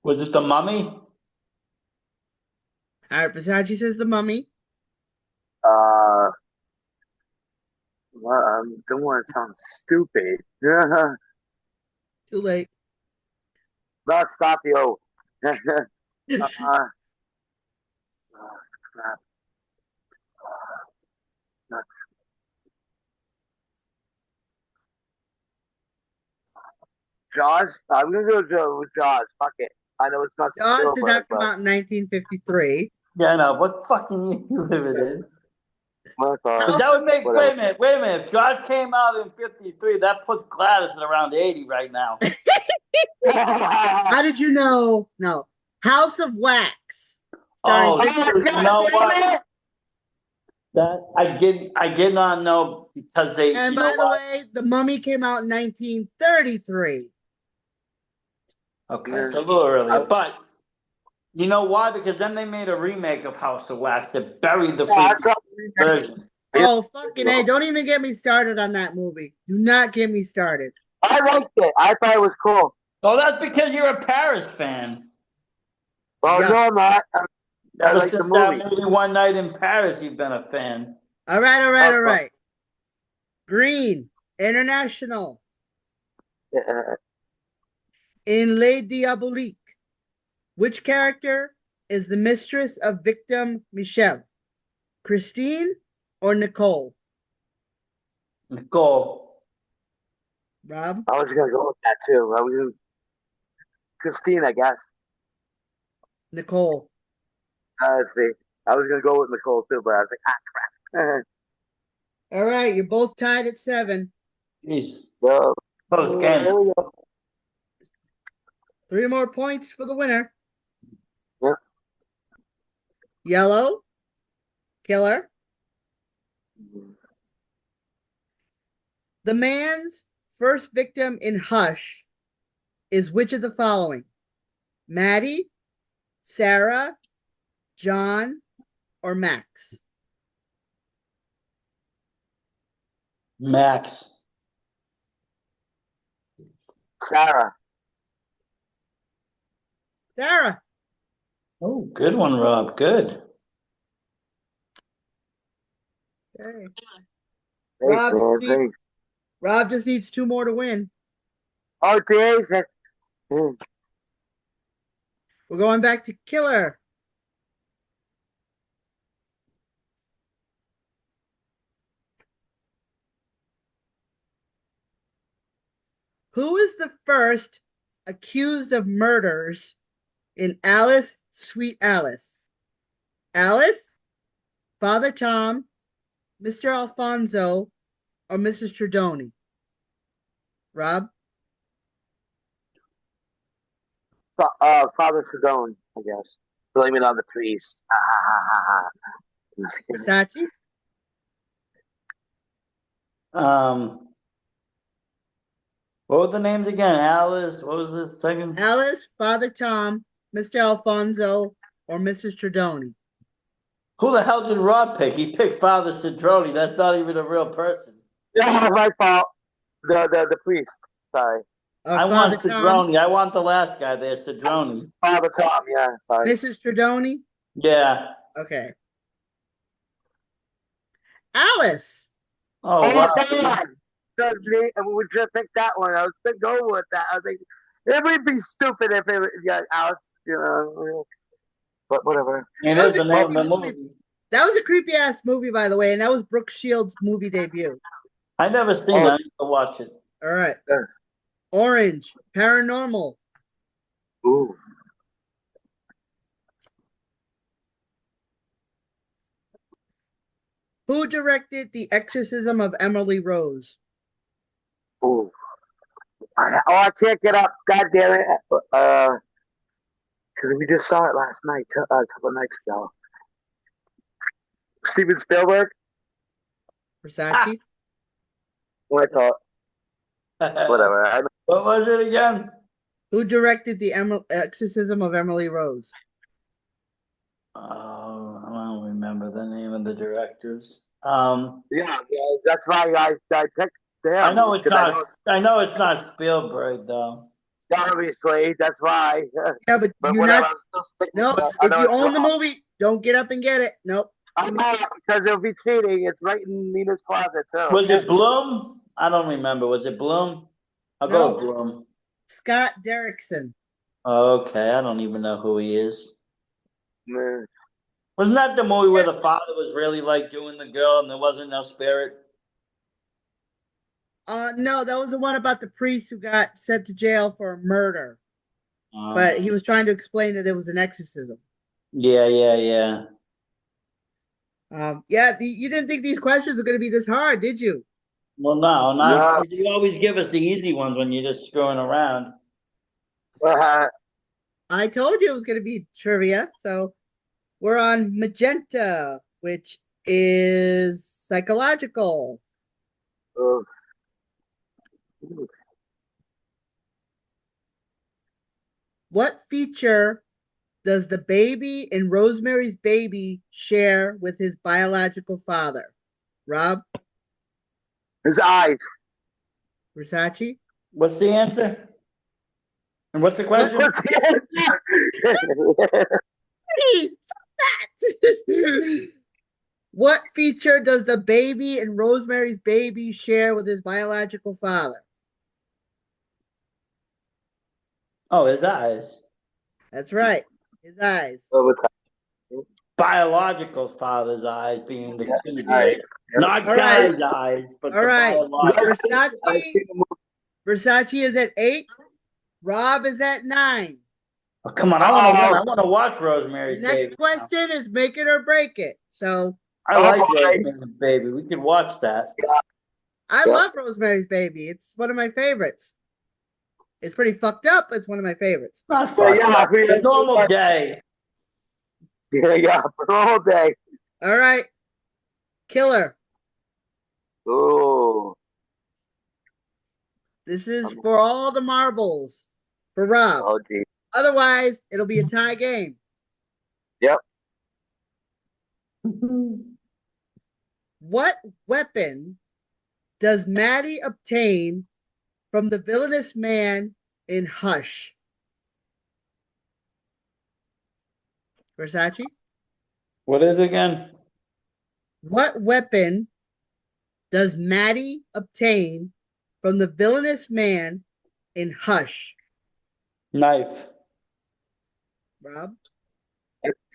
Was it The Mummy? All right, Versace says The Mummy. Uh, well, I don't want to sound stupid. No, Too late. stop you. uh, crap. Not Jaws? I'm gonna go with Jaws. Fuck it. I know it's not Jaws did Spielberg, not come but out in 1953. Yeah, I know. What fucking year you living in? But House that of, would make, whatever. wait a minute. If Jaws came out in 53, that puts Gladys at around 80 right now. how did you know? No. House of Wax, starring Oh, Victor. shoot. You God know damn what? it! That I did not know because they, And you know by the what? way, The Mummy came out in 1933. Okay, Yeah. so a little earlier. But you know why? Because then they made a remake of House of Wax that buried the I freaking saw version. Oh, fucking A. Don't even get me started on that movie. Do not get me started. I liked it. I thought it was cool. Oh, that's because you're a Paris fan. Well, Yuck. no, I'm not. I Ever like the since that movie. movie One Night in Paris, you've been a fan. All right, all right, all Well, right. Green, International. In Les Diaboliques, which character is the mistress of victim Michelle? Christine or Nicole? Nicole. Rob? I was gonna go with that too. I was gonna, Christine, I guess. Nicole. See, I was gonna go with Nicole too, but I was like, ah, crap. All right, you're both tied at 7. Jeez. So, Close game. there we go. 3 more points for the winner. Yeah. Yellow, Killer. The man's first victim in Hush is which of the following? Maddie, Sarah, John, or Max? Max. Sarah. Sarah. Oh, good one, Rob. Good. Okay. Thanks, man. Thanks. Rob just needs 2 more to win. Oh, Jesus. Hmm. We're going back to Killer. Who is the first accused of murders in Alice, Sweet Alice? Alice, Father Tom, Mr. Alfonso, or Mrs. Tredoni? Rob? Father Sedone, I guess. Blame it on the priest. Versace? Um, what were the names again? Alice. What was the second? Alice, Father Tom, Mr. Alfonso, or Mrs. Tredoni? Who the hell did Rob pick? He picked Father Citroni. That's not even a real person. Yeah, my fault. The priest. Sorry. I want Father Tom, Citroni. I want the last guy there, Citroni. Father Tom, yeah, sorry. Mrs. Tredoni? Yeah. Okay. Alice. Oh Oh, wow. God! Because me, and we just picked that one. I was thinking over with that. I was like, it would be stupid if it was, yeah, Alice, you know. But whatever. It That was is a the name of creepy the movie. movie. That was a creepy ass movie, by the way, and that was Brooke Shields' movie debut. I never seen it. Oh, I need to watch it. All right. yeah. Orange, Paranormal. Ooh. Who directed The Exorcism of Emily Rose? Ooh. I can't get up. God damn it. Because we just saw it last night, a couple nights ago. Steven Spielberg? Versace. I thought, whatever. What was it again? Who directed The Exorcism of Emily Rose? Oh, I don't remember the name of the directors. Yeah, that's why I picked I him. know it's Because I know, not. I know it's not Spielberg though. obviously, that's why. Yeah, but But you're whatever, not. I'm still sticking No, with it. I if know you it's own the wrong. movie, don't get up and get it. Nope. I'm not, because it'll be cheating. It's right in Nina's closet, too. Was Yep. it Bloom? I don't remember. Was it Bloom? I'll go No. with Bloom. Scott Derrickson. Okay, I don't even know who he is. Man. Wasn't that the movie where Yeah. the father was really like doing the girl and there wasn't no spirit? No, that was the one about the priest who got sent to jail for a murder, but Um, he was trying to explain that it was an exorcism. yeah, yeah, yeah. Yeah, you didn't think these questions were going to be this hard, did you? Well, no, not No. you always give us the easy ones when you're just screwing around. I told you it was going to be trivia. So we're on magenta, which is psychological. uh, What feature does the baby in Rosemary's Baby share with his biological father? Rob? his eyes. Versace? What's the answer? And what's the What? question? What's the answer? Hey, what feature does the baby in Rosemary's Baby share with his biological father? Oh, his eyes. That's right, his eyes. Oh, what's happening? Biological father's eyes being the Yeah, key eyes. there. Not All right, guy's eyes, but all the right. biological. I've Versace, seen the movie. Versace is at 8. Rob is at 9. Oh, come on, I want to win. I Uh-oh. want to watch Rosemary's Next Baby now. question is make it or break it. So I Oh, like boy. Rosemary's Baby. We could watch that. I Yeah. love Rosemary's Baby. It's one of my favorites. It's pretty fucked up. But it's one of my favorites. Not Yeah, fucked yeah, up. A normal day. yeah, for the whole day. All right, Killer. Oh, This is for all the marbles for Rob. oh, gee. Otherwise, it'll be a tie game. Yep. What weapon does Maddie obtain from the villainous man in Hush? Versace? What is it again? What weapon does Maddie obtain from the villainous man in Hush? Knife. Rob?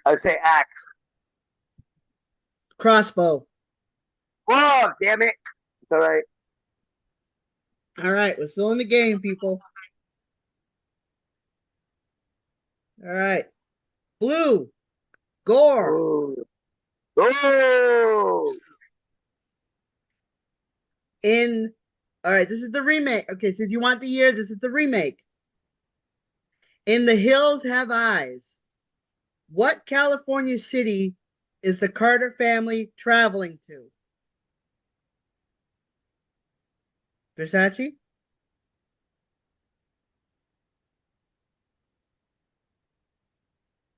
I'd say axe. Crossbow. Oh, damn it. It's all right. All right, we're still in the game, people. All right. Blue. Gore. Oh. Oh. All right, this is the remake. Okay, since you want the year, this is the remake. In the Hills Have Eyes. What California city is the Carter family traveling to? Versace?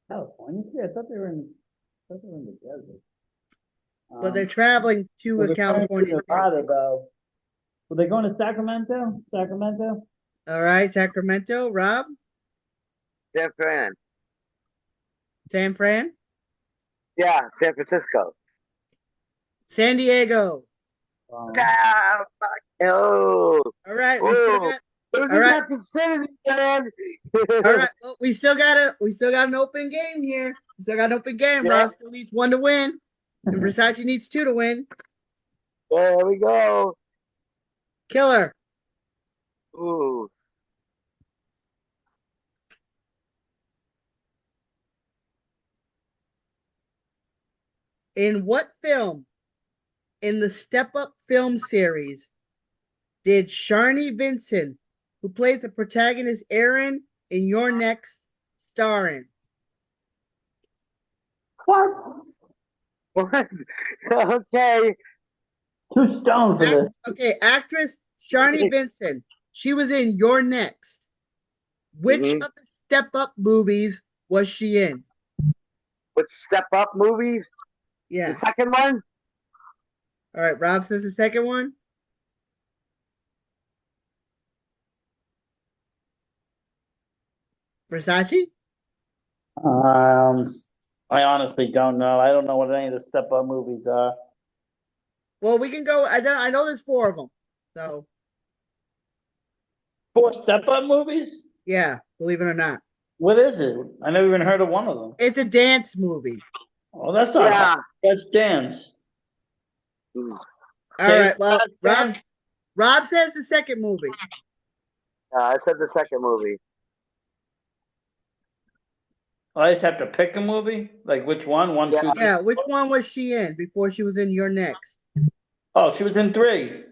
California? Yeah, I thought they were in. I thought they were in the desert. Well, they're traveling to Well, a they're trying California to city. Nevada, though. Were they going to Sacramento? Sacramento? All right, Sacramento. Rob? San Fran. San Fran? Yeah, San Francisco. San Diego. Ah, fuck. Oh. All right, we still Oh. got. It was All in right, that vicinity, man. all right. Well, we still got an open game here. We still got an open game. Yeah. Rob still needs one to win, and Versace needs two to win. There we go. Killer. Ooh. In what film in the Step Up film series did Sharni Vincent, who plays the protagonist Erin in Your Next, star in? What? What? Okay. Too stoned for this. Okay, actress Sharni Vincent. She was in Your Next. Which Mhm. of the Step Up movies was she in? Which Step Up movies? Yeah. The second one? All right, Rob says the second one. Versace? Um, I honestly don't know. I don't know what any of the Step Up movies are. Well, we can go. I know there's four of them. So, 4 Step Up movies? yeah, believe it or not. What is it? I never even heard of one of them. It's a dance movie. Oh, that's not Yeah. hard. That's dance. Mm. All right, well, Rob. Rob says the second movie. I said the second movie. I just have to pick a movie? Like which one? One, Yeah. two, three. Yeah, which one was she in before she was in Your Next? Oh, she was in 3.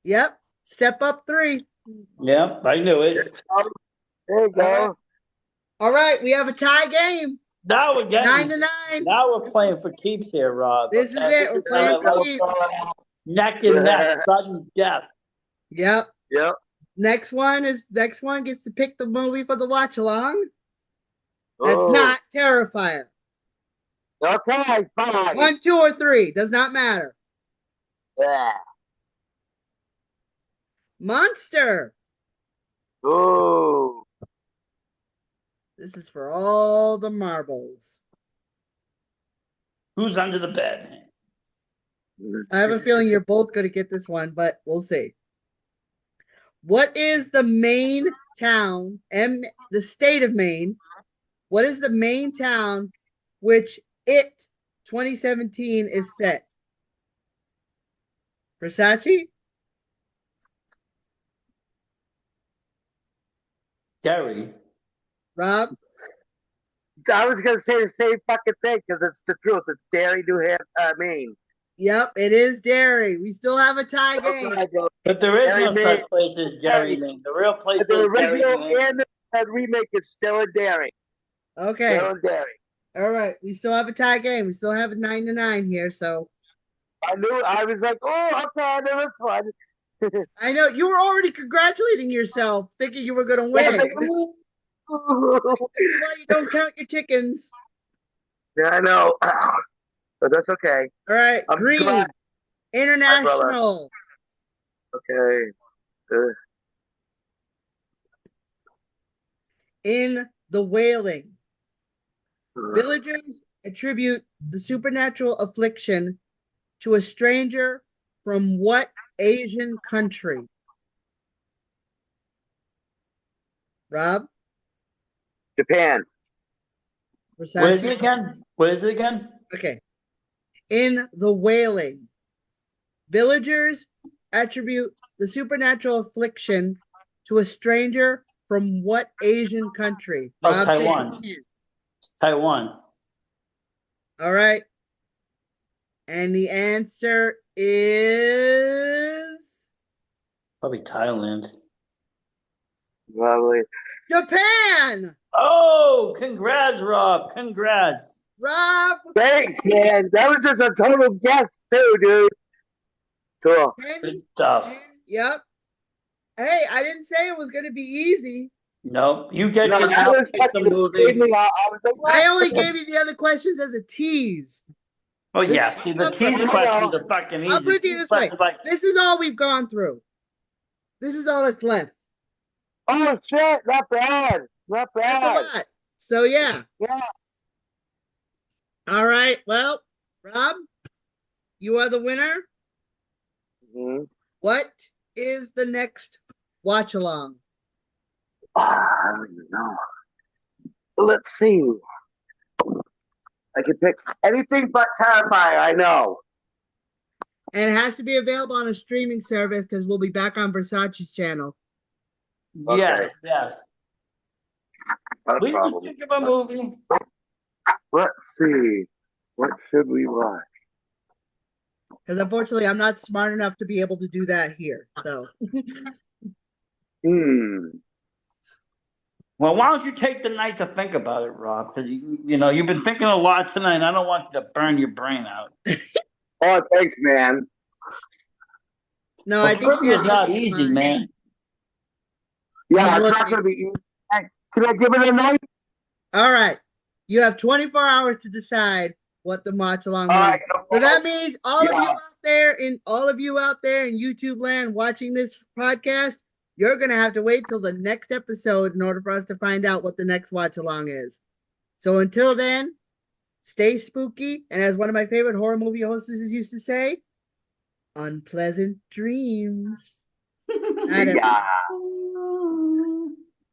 Yep, Step Up 3. Yep, I knew it. There you go. All right, we have a tie game. Now we're getting 9-9. Now we're playing for keeps here, Rob. This is it. We're playing for keeps. Neck and neck, sudden death. Yep. Yep. Next one gets to pick the movie for the watch along. That's Oh. not Terrifier. Okay, fine. 1, 2, or 3 does not matter. Yeah. Monster. Ooh. This is for all the marbles. Who's under the bed? I have a feeling you're both going to get this one, but we'll see. What is the main town, the state of Maine? What is the main town which It 2017 is set? Versace? Gary. Rob? I was gonna say the same fucking thing because it's the truth. It's Derry, New Hampshire, Maine. Yep, it is Derry. We still have a tie game. But there is Gary, no Maine. such place as Gary, Maine. The real place The is Gary, original Maine. and the remake is still in Derry. Okay. Still in Derry. All right. We still have a tie game. We still have a 9-9 here. So I was like, oh, okay, I know this one. I know you were already congratulating yourself, thinking you were going to win. Yeah, like, ooh. This is why you don't count your chickens. Yeah, I know. But that's okay. All right. I'm Green. glad. International. Okay. In The Wailing, villagers attribute the supernatural affliction to a stranger from what Asian country? Rob? Japan. What is it Versace? again? What is it again? Okay. In The Wailing, villagers attribute the supernatural affliction to a stranger from what Asian country? Oh, Rob, say it Taiwan. again. Taiwan. All right. And the answer is Probably Thailand. Lovely. Japan. Oh, congrats, Rob. Congrats. Rob, Thanks, man. That was just a total guess, too, dude. Cool. 10, Good stuff. Yep. Hey, I didn't say it was going to be easy. No, you get No, to that was pick the fucking movie. amazing. I was like, I what? only gave you the other questions as a tease. Oh, This- yeah. See, the I'll tease put- questions are fucking I'll easy. put it to you Tease this way. questions like, This is all we've gone through. This is all that's left. Oh, shit. Not bad. Not That's a bad. lot. So, yeah. Yeah. All right. Well, Rob, you are the winner. Mm-hmm. What is the next watch along? I don't even know. Let's see. I can pick anything but Terrifier, I know. And it has to be available on a streaming service because we'll be back on Versace's channel. yes, Okay. yes. Not a We can problem. think of a movie. Let's see. What should we watch? Because unfortunately, I'm not smart enough to be able to do that here. So, Well, why don't you take the night to think about it, Rob? Because you've been thinking a lot tonight, and I don't want you to burn your brain out. Oh, thanks, man. no, Well, I think trivia is not look at easy, mine. man. Yeah, I'm it's looking. not going to be easy. Hey, can I give it a night? All right. You have 24 hours to decide what the watch along All is. right. So that means all of Yeah. you out there in YouTube land watching this podcast, you're gonna have to wait till the next episode in order for us to find out what the next watch along is. So until then, stay spooky, and as one of my favorite horror movie hostesses used to say, unpleasant dreams. Night, everyone. Yeah.